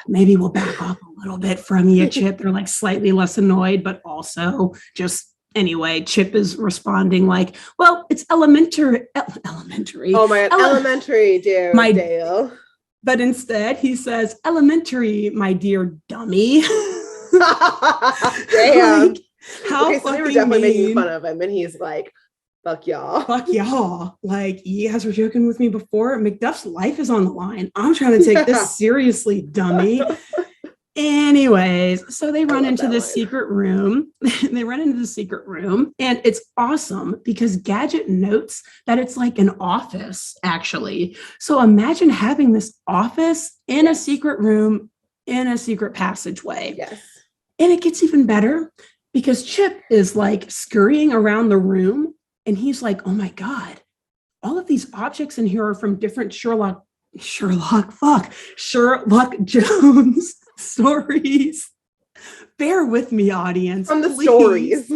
maybe we'll back off a little bit from you, Chip. They're like slightly less annoyed, but also just anyway, Chip is responding like, well, it's elementary. Oh my God, elementary, dear Dale. But instead he says, elementary, my dear dummy. Damn. Like, how so they were definitely making fun of him, and he's like, fuck y'all. Fuck y'all. Like, you guys were joking with me before. Macduff's life is on the line. I'm trying to take this seriously, dummy. Anyways, so they run into this secret room. They run into the secret room, and it's awesome because Gadget notes that it's like an office, actually. So imagine having this office in a secret room in a secret passageway. Yes. And it gets even better because Chip is like scurrying around the room. And he's like, oh my God, all of these objects in here are from different Sherlock Jones stories. Bear with me, audience. From the please. stories.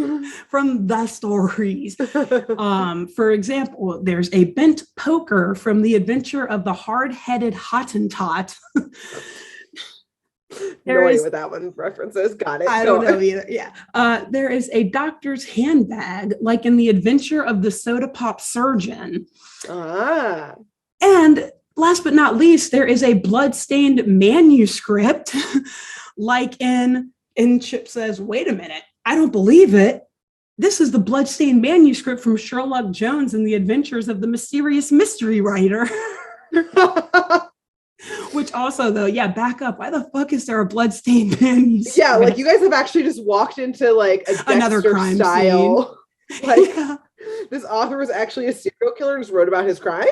From the stories. For example, there's a bent poker from The Adventure of the Hard-Headed Hottentot. No idea what that one references. Got it. I don't know either. Yeah. There is a doctor's handbag, like in The Adventure of the Soda Pop Surgeon. And last but not least, there is a blood-stained manuscript, like in Chip says, wait a minute, I don't believe it. this is the bloodstained manuscript from Sherlock Jones and the Adventures of the Mysterious Mystery Writer. Which also, though, yeah, back up. Why the fuck is there a bloodstained manuscript? Yeah, like you guys have actually just walked into like a another crime style. Like yeah. This author was actually a serial killer and just wrote about his crimes.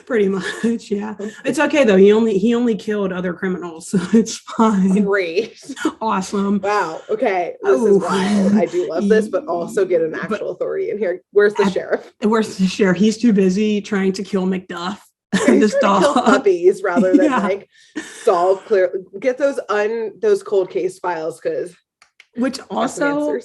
Pretty much, yeah. It's okay though. He only killed other criminals, so it's fine. Great, awesome. Wow. Okay, this is wild. I do love this, but also get an actual authority in here. Where's the sheriff? Where's the sheriff? He's too busy trying to kill Macduff. This dog. Kill puppies rather than like solve get those cold case files because which also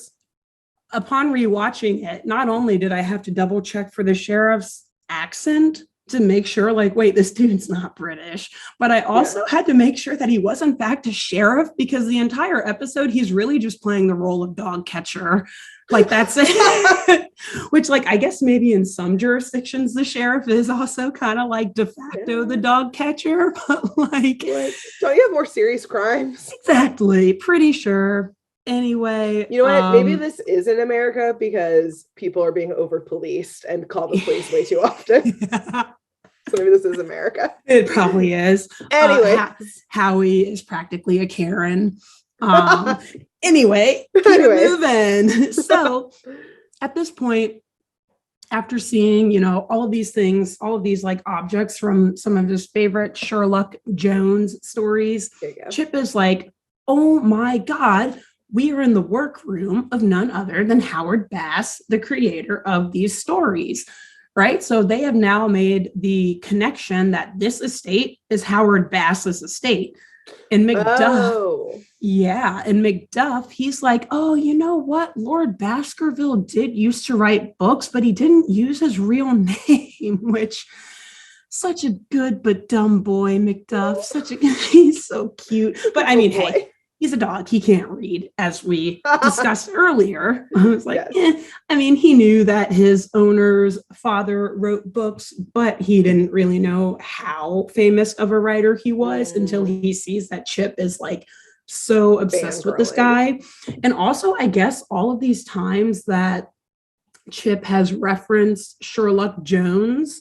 upon rewatching it, not only did I have to double check for the sheriff's accent to make sure like, wait, this dude's not British, but I also had to make sure that he was in fact a sheriff because the entire episode, he's really just playing the role of dog catcher. Like that's it. Which like, I guess maybe in some jurisdictions, the sheriff is also kind of like de facto the dog catcher, but like. Don't you have more serious crimes? Exactly. Pretty sure. Anyway. You know what? Maybe this is in America because people are being over policed and call the police way too often. Yeah. So maybe this is America. It probably is. Anyway. Howie is practically a Karen. Anyway, keep it moving. So at this point, after seeing, all of these things, all of these like objects from some of his favorite Sherlock Jones stories, Chip is like, oh my God, we are in the workroom of none other than Howard Bass, the creator of these stories. Right. So they have now made the connection that this estate is Howard Bass's estate. And Macduff, and Macduff, he's like, oh, you know what? Lord Baskerville did used to write books, but he didn't use his real name, which such a good but dumb boy, Macduff. He's so cute. But I mean, hey, he's a dog. He can't read, as we discussed earlier. I was like, I mean, he knew that his owner's father wrote books, but he didn't really know how famous of a writer he was until he sees that Chip is like so obsessed with this guy. And also, I guess all of these times that Chip has referenced Sherlock Jones,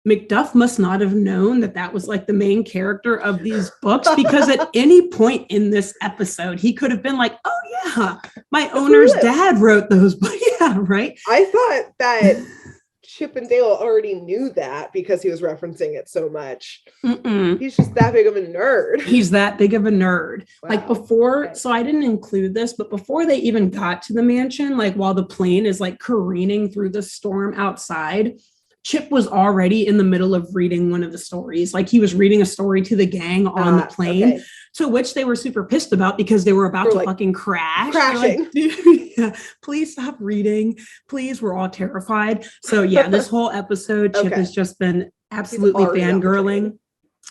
Macduff must not have known that that was like the main character of these books because at any point in this episode, he could have been like, oh yeah, my owner's dad wrote those books. Yeah, right. I thought that Chip and Dale already knew that because he was referencing it so much. He's just that big of a nerd. He's that big of a nerd. Wow. Like before, so I didn't include this, but before they even got to the mansion, like while the plane is like careening through the storm outside, Chip was already in the middle of reading one of the stories. Like he was reading a story to the gang on the plane, to which they were super pissed about because they were about to fucking crash. Crashing. Like, please stop reading. Please, we're all terrified. So yeah, this whole episode, Chip has just been absolutely fangirling.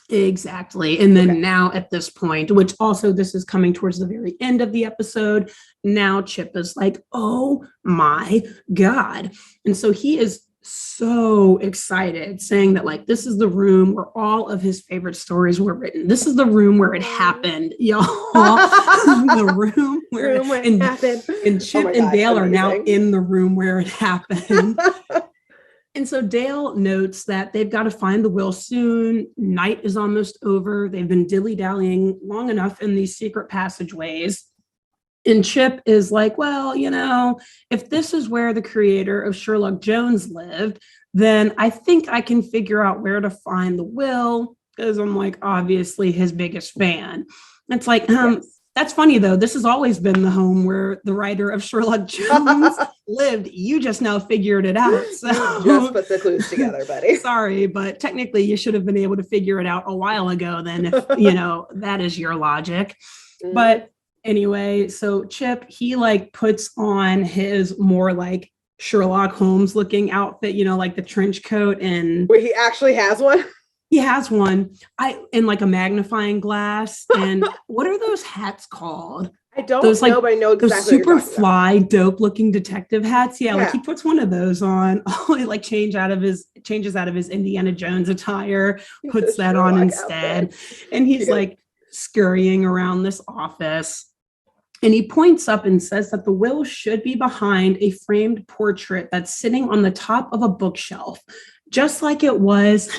Exactly. And then now at this point, which also this is coming towards the very end of the episode, now Chip is like, oh my God. And so he is so excited, saying that like this is the room where all of his favorite stories were written. This is the room where it happened, y'all. The room where it happened. And Chip and Dale are now in the room where it happened. And so Dale notes that they've got to find the will soon. Night is almost over. They've been dilly-dallying long enough in these secret passageways. And Chip is like, well, if this is where the creator of Sherlock Jones lived, then I think I can figure out where to find the will, because I'm like, obviously his biggest fan. It's like, that's funny, though. This has always been the home where the writer of Sherlock Jones lived. You just now figured it out. So you just put the clues together, buddy. Sorry, but technically you should have been able to figure it out a while ago then, if, that is your logic. But anyway, so Chip, he like puts on his more like Sherlock Holmes looking outfit, like the trench coat and wait, he actually has one? He has one. In like a magnifying glass. And what are those hats called? I don't know, but I know exactly those super fly, dope looking detective hats. Yeah, like he puts one of those on. He like changes out of his Indiana Jones attire, puts that on instead. Outfit. And he's like scurrying around this office. And he points up and says that the will should be behind a framed portrait that's sitting on the top of a bookshelf, just like it was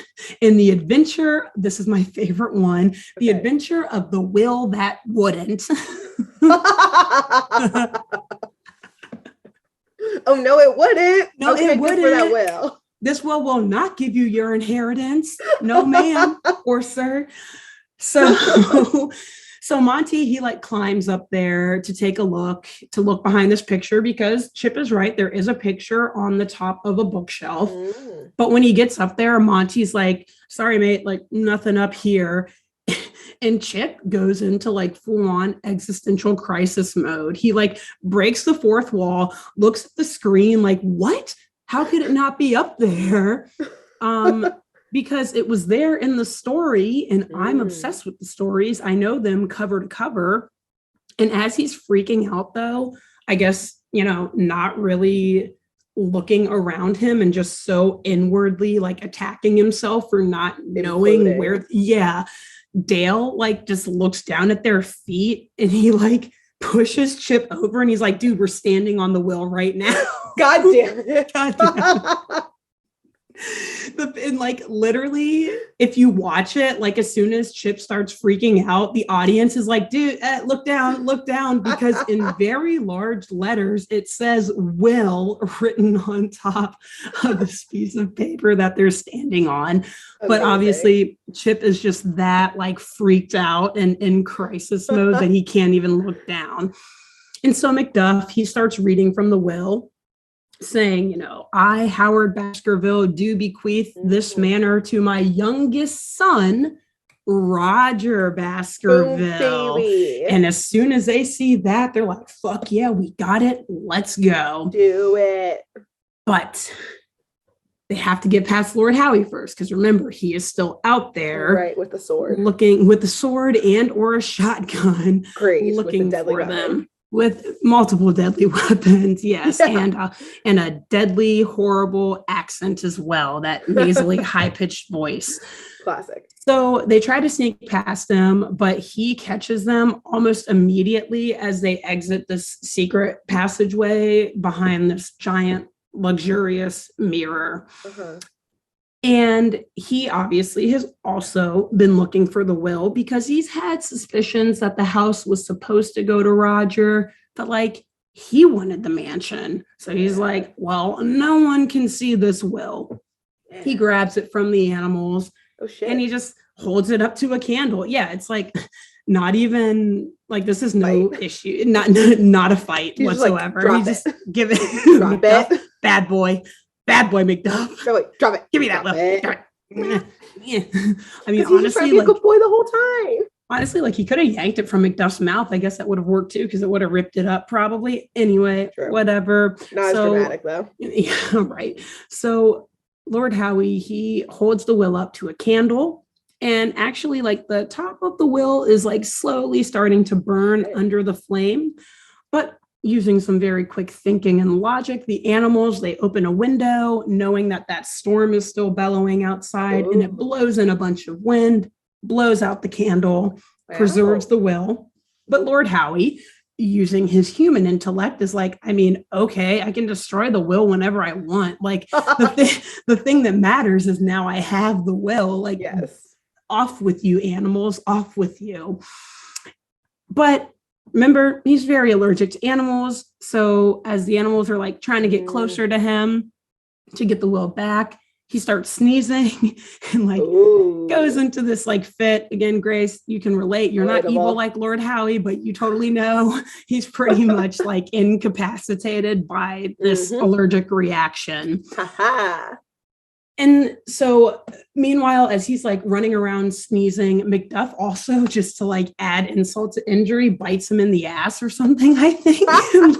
in the adventure. This is my favorite one. The adventure of the will that wouldn't. Oh, no, it wouldn't. No, okay, it wouldn't. For that will. This will not give you your inheritance. No, ma'am or sir. So Monty, he like climbs up there to take a look, to look behind this picture, because Chip is right. There is a picture on the top of a bookshelf. But when he gets up there, Monty's like, sorry, mate, like nothing up here. And Chip goes into like full on existential crisis mode. He like breaks the fourth wall, looks at the screen like, what? How could it not be up there? Because it was there in the story, and I'm obsessed with the stories. I know them cover to cover. And as he's freaking out, though, I guess, not really looking around him and just so inwardly like attacking himself for not knowing where. Yeah. Dale like just looks down at their feet and he like pushes Chip over and he's like, dude, we're standing on the will right now. God damn it. God damn it. And like literally, if you watch it, like as soon as Chip starts freaking out, the audience is like, dude, look down, because in very large letters it says will written on top of this piece of paper that they're standing on. Amazing. But obviously Chip is just that like freaked out and in crisis mode that he can't even look down. And so Macduff, he starts reading from the will, saying, I, Howard Baskerville, do bequeath this manor to my youngest son, Roger Baskerville. And as soon as they see that, they're like, fuck yeah, we got it. Let's go. Do it. But they have to get past Lord Howie first, because remember, he is still out there. Right, with the sword. Looking with the sword and or a shotgun. Great. Looking for them. With multiple deadly weapons, yes, yeah. And a deadly, horrible accent as well, that nasally, high-pitched voice. Classic. So they try to sneak past him, but he catches them almost immediately as they exit this secret passageway behind this giant, luxurious mirror. And he obviously has also been looking for the will, because he's had suspicions that the house was supposed to go to Roger, but like he wanted the mansion. So he's like, well, no one can see this will. He grabs it from the animals and he just holds it up to a candle. Yeah, it's like not even like this is no issue, not a fight he's whatsoever. Like, he just give it, drop it. Bad boy Macduff. Drop it. Give me that little. Yeah. I mean, honestly, like a good boy the whole time. Honestly, like he could have yanked it from Macduff's mouth. I guess that would have worked too, because it would have ripped it up probably. Anyway, whatever. Not as dramatic though. Yeah, right. So Lord Howie, he holds the will up to a candle, and actually, like the top of the will is like slowly starting to burn under the flame, but using some very quick thinking and logic, the animals, they open a window knowing that storm is still bellowing outside. And it blows in a bunch of wind, blows out the candle, preserves the will. But Lord Howie, using his human intellect, is like, I mean, okay, I can destroy the will whenever I want. Like the thing that matters is now I have the will. Like, yes. Off with you, animals, off with you. But remember, he's very allergic to animals. So as the animals are like trying to get closer to him to get the will back, he starts sneezing and like goes into this like fit. Again, Grace, you can relate. You're not evil like Lord Howie, but you totally know he's pretty much like incapacitated by this allergic reaction. And so meanwhile, as he's like running around sneezing, Macduff also, just to like add insult to injury, bites him in the ass or something, I think.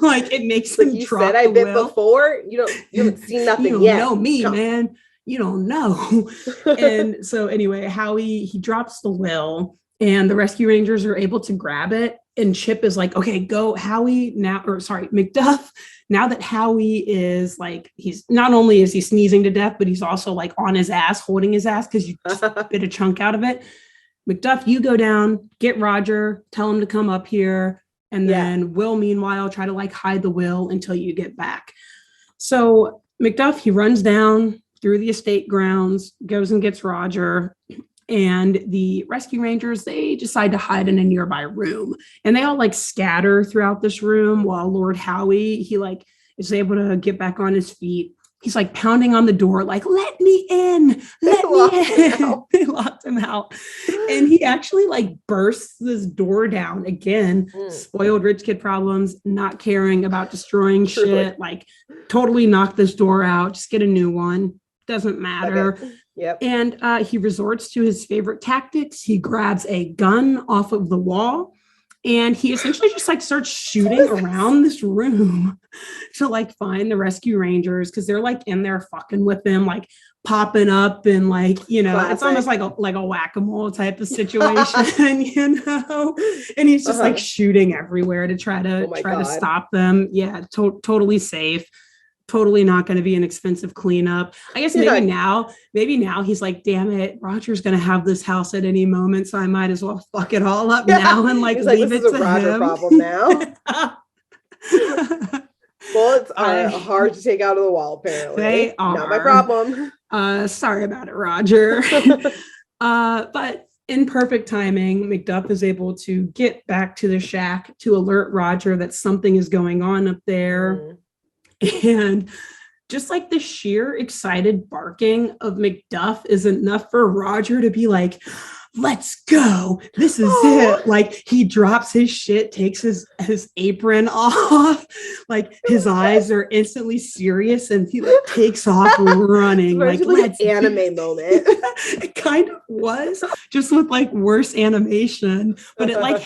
Like it makes him drop said I bit before. You haven't seen nothing you don't yet. Know me, man. You don't know. And so anyway, Howie, he drops the will and the rescue rangers are able to grab it. And Chip is like, okay, go Howie now, Macduff. Now that Howie is like, he's not only is he sneezing to death, but he's also like on his ass, holding his ass because you just bit a chunk out of it. Macduff, you go down, get Roger, tell him to come up here. And then Will, meanwhile, try to like hide the will until you get back. So Macduff, he runs down through the estate grounds, goes and gets Roger. And the rescue rangers, they decide to hide in a nearby room. And they all like scatter throughout this room while Lord Howie, he like is able to get back on his feet. He's like pounding on the door, like, let me in, let me in. They locked him out. And he actually like bursts this door down again. Spoiled rich kid problems, not caring about destroying shit, like totally knock this door out, just get a new one. Doesn't matter. Okay. Yep. And he resorts to his favorite tactics. He grabs a gun off of the wall and he essentially just like starts shooting around this room to like find the rescue rangers because they're like in there fucking with him, like popping up and like, you know, Classic. It's almost like a whack-a-mole type of situation, you know, and he's just like shooting everywhere to try to stop them. Yeah, totally safe. Totally not going to be an expensive cleanup. I guess maybe now he's like, damn it, Roger's going to have this house at any moment, so I might as well fuck it all up now and like leave it to Roger him. Problem now. Well, it's hard to take out of the wall. Apparently, they are not my problem. Sorry about it, Roger. But in perfect timing, Macduff is able to get back to the shack to alert Roger that something is going on up there. And just like the sheer excited barking of Macduff is enough for Roger to be like, let's go. This is it. Like he drops his shit, takes his apron off. Like his eyes are instantly serious and he like takes off running. Like an anime moment. It kind of was just with like worse animation, but it like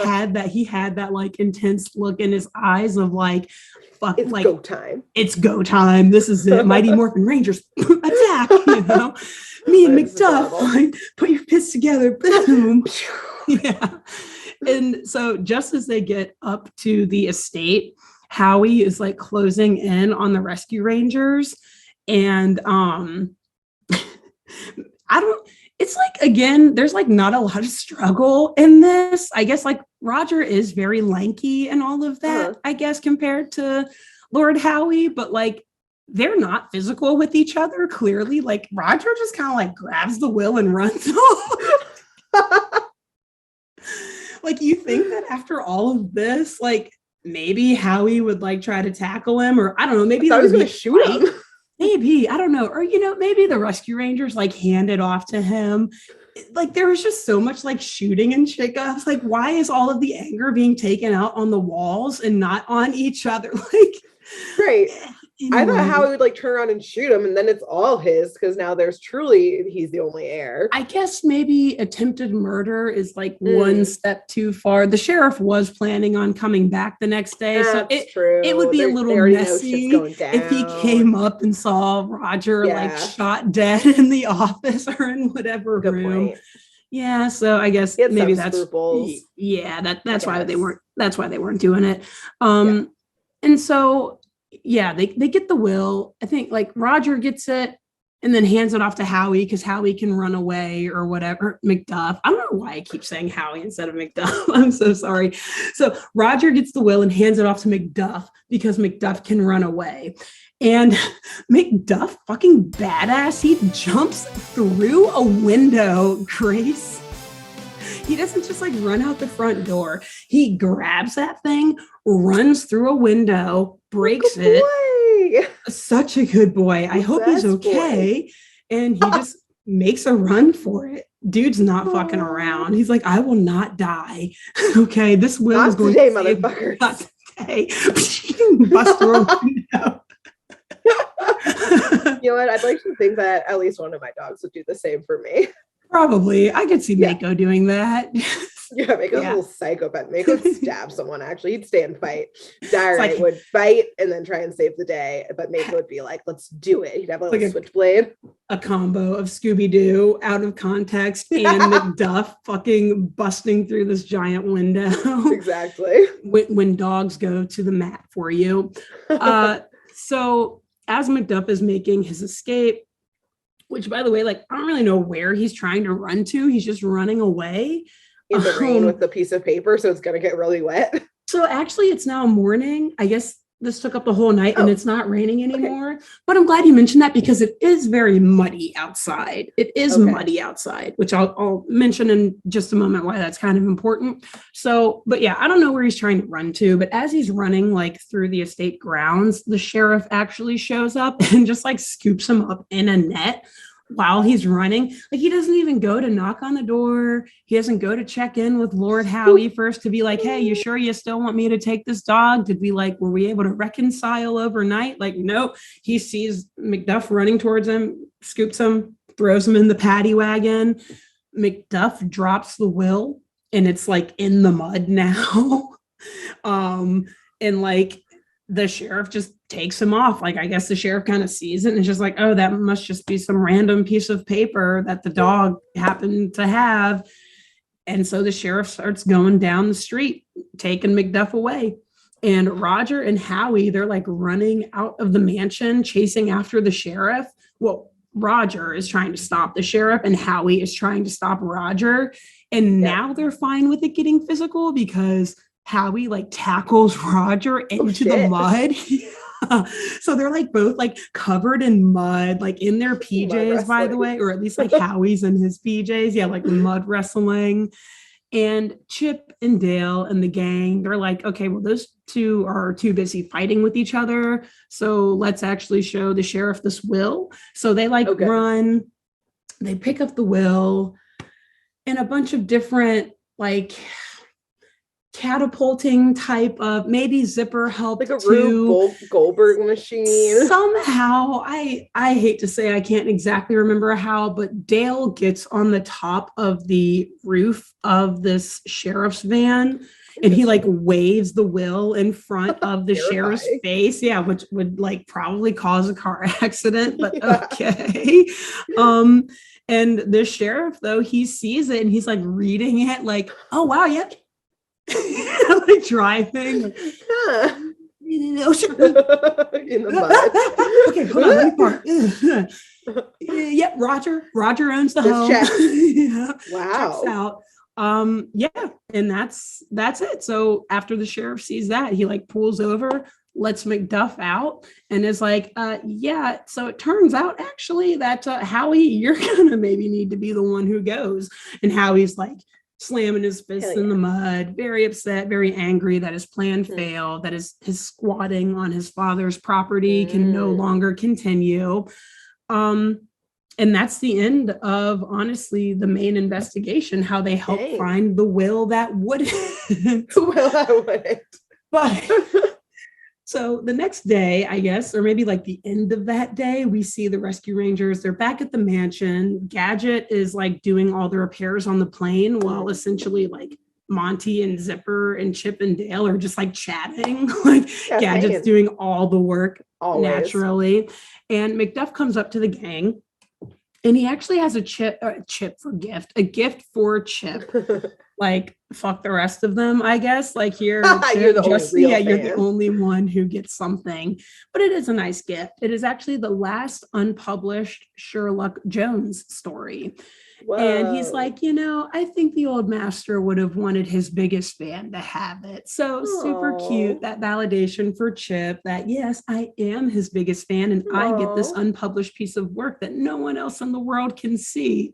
he had that like intense look in his eyes of like, fuck, it's like go time. It's go time. This is it. Mighty Morphin Rangers attack, you know. Me and Macduff, like, put your fists together, boom. Yeah. And so just as they get up to the estate, Howie is like closing in on the rescue rangers. And it's like, again, there's like not a lot of struggle in this. I guess like Roger is very lanky and all of that, I guess, compared to Lord Howie, but like they're not physical with each other. Clearly, like Roger just kind of like grabs the will and runs off. Like you think that after all of this, like maybe Howie would like try to tackle him, or I don't know, maybe I was going to shoot him. Maybe, I don't know. Or, you know, maybe the rescue rangers like hand it off to him. Like there was just so much like shooting and shit. I was like, why is all of the anger being taken out on the walls and not on each other? Like, right. Anyway. I thought Howie would like turn around and shoot him and then it's all his because now he's the only heir. I guess maybe attempted murder is like one step too far. The sheriff was planning on coming back the next day. That's so it would be a little messy if he came up and saw Roger like shot dead in the office or in whatever room. Point. Yeah, so I guess maybe that's scruples. That's why they weren't doing it. And so they get the will. I think like Roger gets it and then hands it off to Howie because Howie can run away or whatever. Macduff. I don't know why I keep saying Howie instead of Macduff. I'm so sorry. So Roger gets the will and hands it off to Macduff because Macduff can run away. And Macduff, fucking badass, he jumps through a window, Grace. He doesn't just like run out the front door. He grabs that thing, runs through a window, breaks it. Such a good boy. I hope he's okay. Boy. And he just makes a run for it. Dude's not fucking around. He's like, I will not die. Okay, this will not is going today, to motherfuckers. Not today. Bust through a window. You know what? I'd like to think that at least one of my dogs would do the same for me. Probably. I could see Mako doing that. Yeah, Mako's a little psychopath. Mako would stab someone, actually. He'd stay and fight. Diary would fight and then try and save the day. But Mako would be like, let's do it. He'd have a little switchblade. A combo of Scooby-Doo out of context and Macduff fucking busting through this giant window. Exactly. When dogs go to the mat for you. So as Macduff is making his escape, which, by the way, like, I don't really know where he's trying to run to. He's just running away. In the rain with the piece of paper, so it's going to get really wet. So actually, it's now morning. I guess this took up the whole night and it's not raining anymore. Okay. But I'm glad you mentioned that because it is very muddy outside. It is muddy outside, which I'll mention in just a moment why that's kind of important. So, but yeah, I don't know where he's trying to run to, but as he's running like through the estate grounds, the sheriff actually shows up and just like scoops him up in a net while he's running. Like he doesn't even go to knock on the door. He doesn't go to check in with Lord Howie first to be like, hey, you sure you still want me to take this dog? Were we able to reconcile overnight? Like, nope. He sees Macduff running towards him, scoops him, throws him in the paddy wagon. Macduff drops the will and it's like in the mud now. And like the sheriff just takes him off. Like, I guess the sheriff kind of sees it and is just like, oh, that must just be some random piece of paper that the dog happened to have. And so the sheriff starts going down the street, taking Macduff away. And Roger and Howie, they're like running out of the mansion, chasing after the sheriff. Well, Roger is trying to stop the sheriff and Howie is trying to stop Roger. And now they're fine with it getting physical because Howie like tackles Roger into the mud. So they're like both like covered in mud, like in their PJs, by the way, or at least like Howie's in his PJs. Yeah, like mud wrestling. And Chip and Dale and the gang, they're like, okay, well, those two are too busy fighting with each other. So let's actually show the sheriff this will. So they like run, they pick up the will and a bunch of different like catapulting type of, maybe Zipper helped like a Rube Goldberg machine somehow. I hate to say I can't exactly remember how, but Dale gets on the top of the roof of this sheriff's van and he like waves the will in front of the sheriff's face, which would like probably cause a car accident, but okay. And the sheriff though, he sees it and he's like reading it like, oh wow, yep. Like driving in the mud. Okay, hold on, let me park. Yep, Roger owns the home. Wow. Checks out. And that's it. So after the sheriff sees that, he like pulls over, lets Macduff out, and is like, so it turns out actually that Howie, you're gonna maybe need to be the one who goes. And Howie's like slamming his fists in the mud, very upset, very angry that his plan failed, that his squatting on his father's property can no longer continue. And that's the end of, honestly, the main investigation, how they help find the will that wouldn't. But so the next day, I guess, or maybe like the end of that day, we see the rescue rangers. They're back at the mansion. Gadget is like doing all the repairs on the plane while essentially like Monty and Zipper and Chip and Dale are just like chatting. Like Gadget's doing all the work naturally. And Macduff comes up to the gang and he actually has a gift for Chip. Like, fuck the rest of them, I guess. Like, you're the only one who gets something. But it is a nice gift. It is actually the last unpublished Sherlock Jones story. Whoa. And he's like, I think the old master would have wanted his biggest fan to have it. So super cute, that validation for Chip that, yes, I am his biggest fan and I get this unpublished piece of work that no one else in the world can see.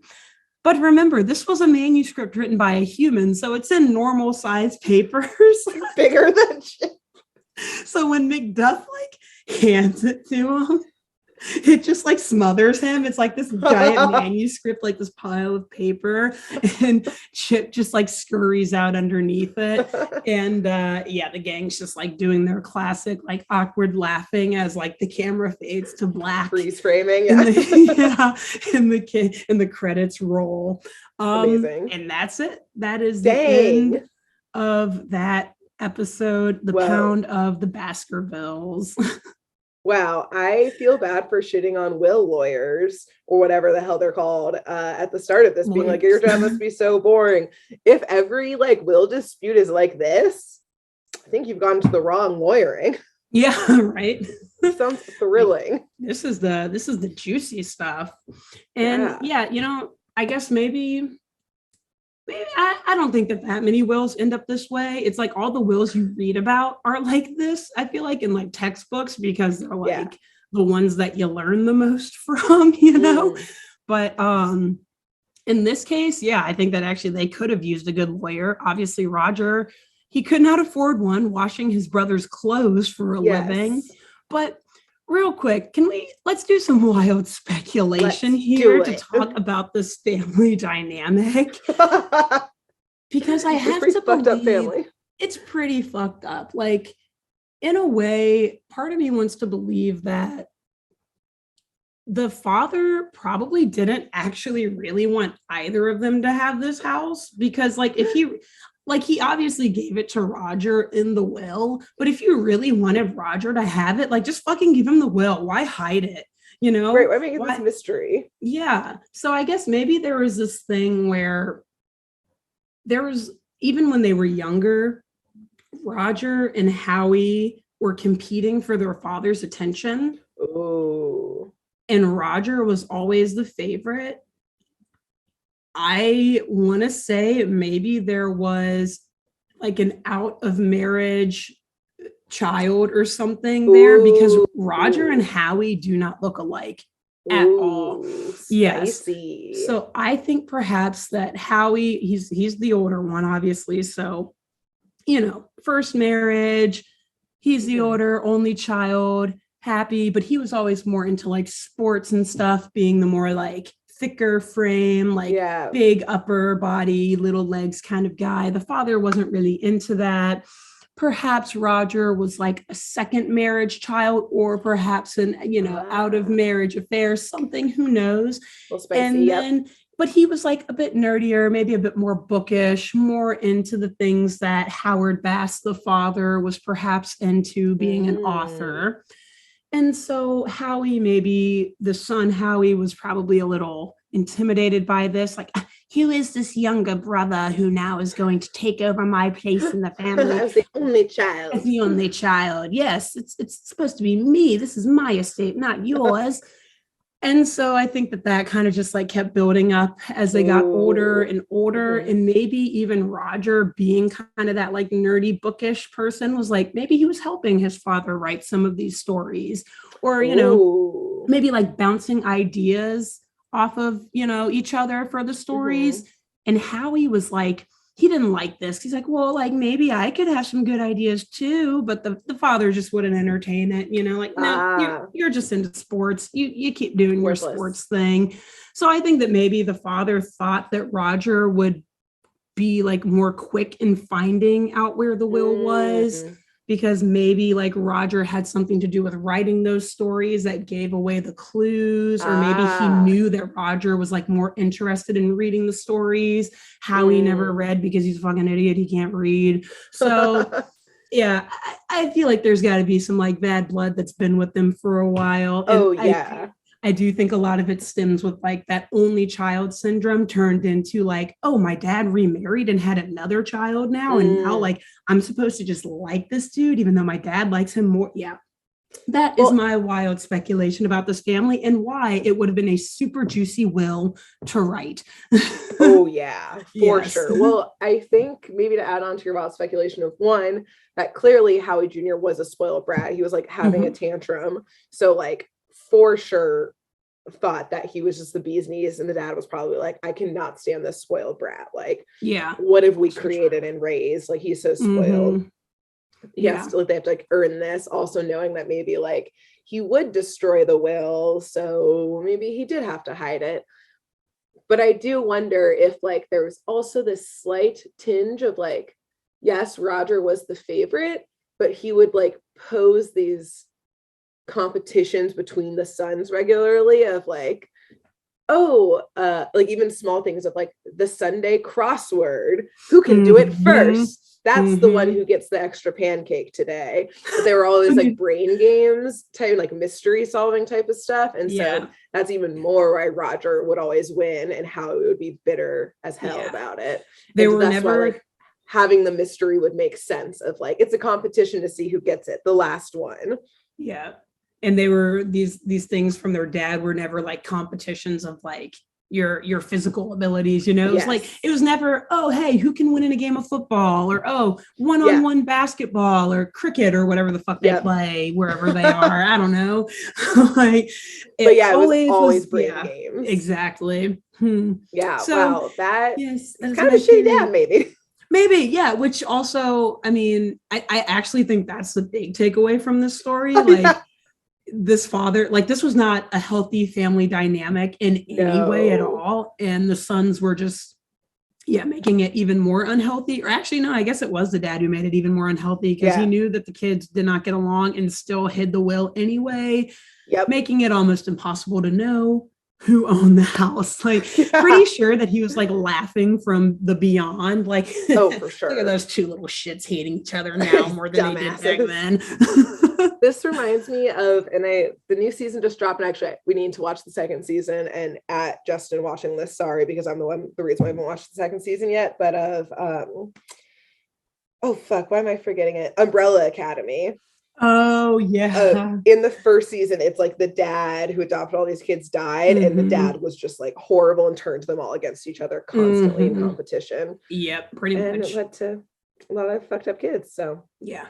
But remember, this was a manuscript written by a human, so it's in normal size papers. Bigger than Chip. So when Macduff like hands it to him, it just like smothers him. It's like this giant manuscript, like this pile of paper, and Chip just like scurries out underneath it. And the gang's just like doing their classic like awkward laughing as like the camera fades to black, freeze framing, and the credits roll. Amazing. And that's it. That is the end of that episode, the Pound of the Baskervilles. Wow, I feel bad for shitting on will lawyers or whatever the hell they're called at the start of this, being like, your job must be so boring. If every like will dispute is like this, I think you've gone to the wrong lawyering. Yeah, right. Sounds thrilling. This is the juicy stuff. And I guess maybe I don't think that many wills end up this way. It's like all the wills you read about are like this, I feel like, in like textbooks, because they're like the ones that you learn the most from, you know? But in this case, I think that actually they could have used a good lawyer. Obviously, Roger, he could not afford one, washing his brother's clothes for a living. But real quick, let's do some wild speculation here to talk about this family dynamic. Because I have to fucked up family. It's pretty fucked up. Like, in a way, part of me wants to believe that the father probably didn't actually really want either of them to have this house, because like if he obviously gave it to Roger in the will, but if you really wanted Roger to have it, like just fucking give him the will. Why hide it? You know? Right, why make it this mystery? Yeah. So I guess maybe there was this thing where there was, even when they were younger, Roger and Howie were competing for their father's attention. Oh. And Roger was always the favorite. I want to say maybe there was like an out of marriage child or something there, because Roger and Howie do not look alike at all. Spicy. Yes. So I think perhaps that Howie, he's the older one, obviously. So, you know, first marriage, he's the older, only child, happy, but he was always more into like sports and stuff, being the more like thicker frame, like big upper body, little legs kind of guy. The father wasn't really into that. Perhaps Roger was like a second marriage child, or perhaps an, you know, out of marriage affair, something, who knows. Spicy, and then but he was like a bit nerdier, maybe a bit more bookish, more into the things that Howard Bass, the father, was perhaps into, being an author. And so Howie, maybe the son Howie, was probably a little intimidated by this. Like, who is this younger brother who now is going to take over my place in the family? As the only child. As the only child. Yes, it's supposed to be me. This is my estate, not yours. And so I think that kind of just like kept building up as they got older and older. And maybe even Roger, being kind of that like nerdy bookish person, was like, maybe he was helping his father write some of these stories, or, you know, maybe like bouncing ideas off of, you know, each other for the stories. And Howie was like, he didn't like this. He's like, well, like maybe I could have some good ideas too, but the father just wouldn't entertain it, you know, like, no, you're just into sports. You keep doing your sports thing. So I think that maybe the father thought that Roger would be like more quick in finding out where the will was, because maybe like Roger had something to do with writing those stories that gave away the clues, or maybe he knew that Roger was like more interested in reading the stories. Howie never read because he's a fucking idiot. He can't read. So yeah, I feel like there's got to be some like bad blood that's been with them for a while. And I do think a lot of it stems with like that only child syndrome turned into like, oh, my dad remarried and had another child now. And now like I'm supposed to just like this dude, even though my dad likes him more. Yeah. That is my wild speculation about this family, and why it would have been a super juicy will to write. For sure. Well, I think maybe to add on to your wild speculation of one, that clearly Howie Jr. was a spoiled brat. He was like having a tantrum. So like, for sure thought that he was just the bee's knees, and the dad was probably like, I cannot stand this spoiled brat. Like, what have we created and raised? Like, he's so spoiled. Yes, like they have to like earn this. Also knowing that maybe like he would destroy the will, so maybe he did have to hide it. But I do wonder if like there was also this slight tinge of like, yes, Roger was the favorite, but he would like pose these competitions between the sons regularly of like, like even small things of like the Sunday crossword, who can do it first? That's the one who gets the extra pancake today. But there were always like brain games type, like mystery solving type of stuff. And so that's even more why Roger would always win, and how it would be bitter as hell about it. That's why like having the mystery would make sense of like, it's a competition to see who gets it, the last one. Yeah. And they were these things from their dad were never like competitions of like, your physical abilities, you know. It was Yes. like, it was never, oh, hey, who can win in a game of football, or oh, one-on-one basketball or cricket or whatever the fuck they play wherever they are. I don't know. Like, it was always brain games. Exactly. Yeah. So, wow. That yes, is kind of a shitty dad, maybe, yeah. Which also, I mean, I actually think that's the big takeaway from this story. Like, this father, like, this was not a healthy family dynamic in any way at all. And the sons were just, making it even more unhealthy. Or actually, no, I guess it was the dad who made it even more unhealthy, because he knew that the kids did not get along and still hid the will anyway, making it almost impossible to know who owned the house. Like, pretty sure that he was like laughing from the beyond, like, oh, for sure. Look at those two little shits hating each other now more than they did back then. This reminds me of, and the new season just dropped, and actually we need to watch the second season, and at Justin watching list, sorry, because I'm the reason why I haven't watched the second season yet, but of oh fuck, why am I forgetting it? Umbrella Academy. Oh yeah. In the first season, it's like the dad who adopted all these kids died, and the dad was just like horrible and turned them all against each other constantly in competition. Yep, pretty much. And it led to a lot of fucked up kids. So yeah.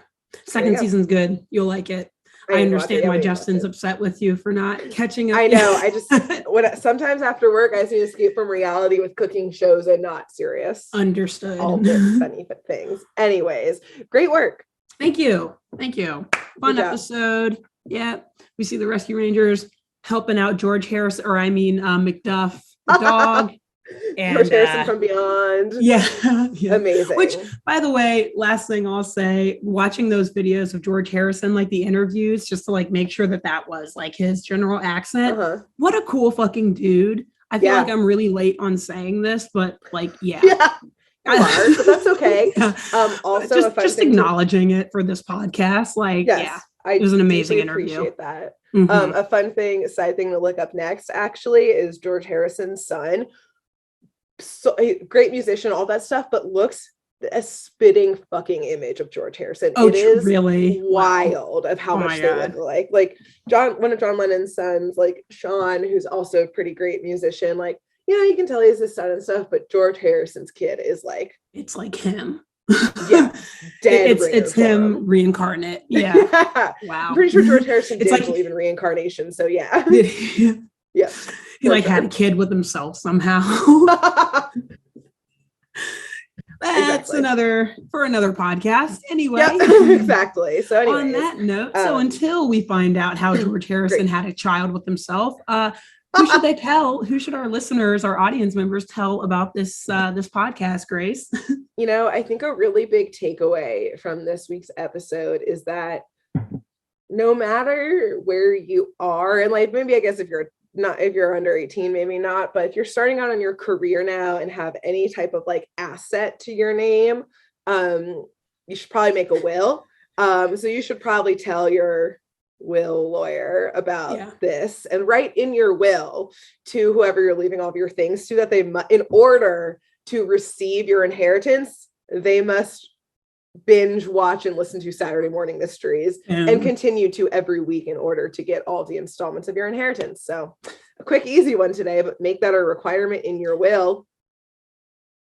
Second season's good. You'll like it. I understand why Justin's upset with you for not catching up. I know. I just sometimes after work, I just need to escape from reality with cooking shows and not serious. Understood. All the funny things. Anyways, great work. Thank you. Fun episode. Yeah. We see the Rescue Rangers helping out George Harris, or I mean Macduff, the dog. And George Harrison from Beyond. Yeah. Amazing. Which, by the way, last thing I'll say, watching those videos of George Harrison, like the interviews, just to like make sure that was like his general accent. What a cool fucking dude. I feel like I'm really late on saying this, but like, yeah. You are, but that's okay. Also, just acknowledging it for this podcast. Like, it was an amazing interview. Appreciate that. A fun thing, side thing to look up next, actually, is George Harrison's son. So a great musician, all that stuff, but looks a spitting fucking image of George Harrison. Oh, it is really wild of how much they look like. Like one of John Lennon's sons, like Sean, who's also a pretty great musician, like, you can tell he's his son and stuff, but George Harrison's kid is like, it's like him. Yeah, dead. It's him reincarnate. Yeah. Wow. I'm pretty sure George Harrison did believe in reincarnation. So yeah. Yeah. He like had a kid with himself somehow. That's for another podcast. Anyway. Exactly. So anyway. On that note, so until we find out how George Harrison had a child with himself, who should they tell? Who should our listeners, our audience members tell about this podcast, Grace? I think a really big takeaway from this week's episode is that no matter where you are, and like maybe I guess if you're under 18, maybe not, but if you're starting out in your career now and have any type of like asset to your name, you should probably make a will. So you should probably tell your will lawyer about this and write in your will to whoever you're leaving all of your things to that in order to receive your inheritance, they must binge watch and listen to Saturday Morning Mysteries and continue to every week in order to get all the installments of your inheritance. So a quick, easy one today, but make that a requirement in your will.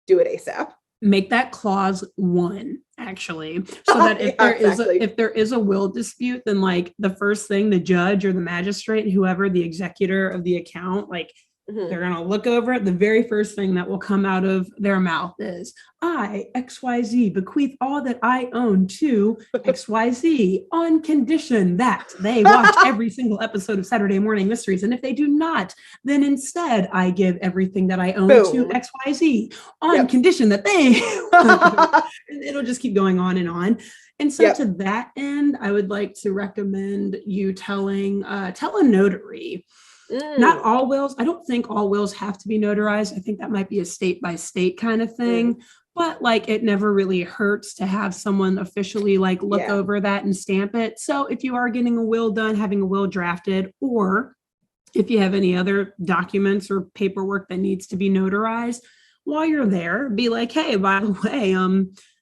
Do it ASAP. Make that clause 1, actually, so that if there is a will dispute, then like the first thing the judge or the magistrate, whoever the executor of the account, like they're going to look over it. The very first thing that will come out of their mouth is, I, XYZ, bequeath all that I own to XYZ on condition that they watch every single episode of Saturday Morning Mysteries. And if they do not, then instead I give everything that I own to XYZ on condition that they, it'll just keep going on and on. And so to that end, I would like to recommend you tell a notary. Not all wills. I don't think all wills have to be notarized. I think that might be a state by state kind of thing. But like, it never really hurts to have someone officially like look over that and stamp it. So if you are getting a will done, having a will drafted, or if you have any other documents or paperwork that needs to be notarized, while you're there, be like, hey, by the way,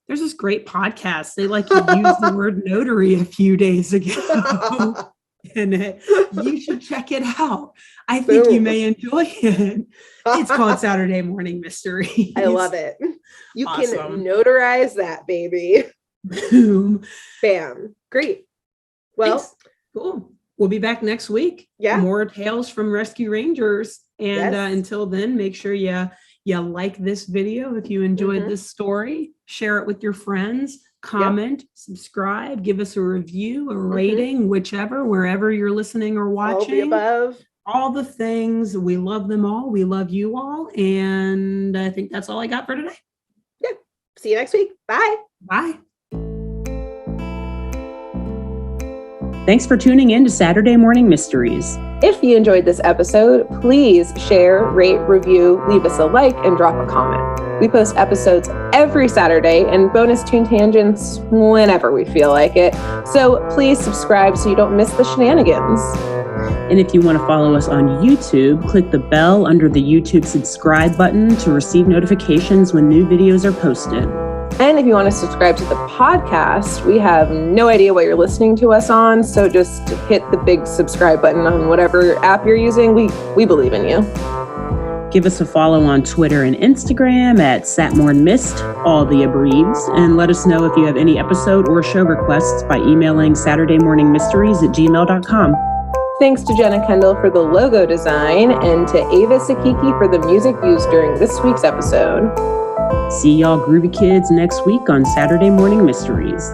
there's this great podcast. They like used the word notary a few days ago. and you should check it out. I think you may enjoy it. It's called Saturday Morning Mysteries. I love it. You Awesome. can notarize that, baby. Boom. Bam. Great. Well, Thanks. Cool. We'll be back next week. Yeah. More tales from Rescue Rangers. And until then, make sure you like this video if you enjoyed this story. Share it with your friends. Comment, subscribe, give us a review, a rating, whichever, wherever you're listening or watching. All the above. All the things. We love them all. We love you all. And I think that's all I got for today. Yeah. See you next week. Bye. Bye. Thanks for tuning in to Saturday Morning Mysteries. If you enjoyed this episode, please share, rate, review, leave us a like, and drop a comment. We post episodes every Saturday and bonus tune tangents whenever we feel like it. So please subscribe so you don't miss the shenanigans. And if you want to follow us on YouTube, click the bell under the YouTube subscribe button to receive notifications when new videos are posted. And if you want to subscribe to the podcast, we have no idea what you're listening to us on. So just hit the big subscribe button on whatever app you're using. We believe in you. Give us a follow on Twitter and Instagram at SatmornMist, all the abreves, and let us know if you have any episode or show requests by emailing SaturdayMorningMysteries@gmail.com. Thanks to Jenna Kendall for the logo design and to Ava Sakiki for the music used during this week's episode. See y'all groovy kids next week on Saturday Morning Mysteries.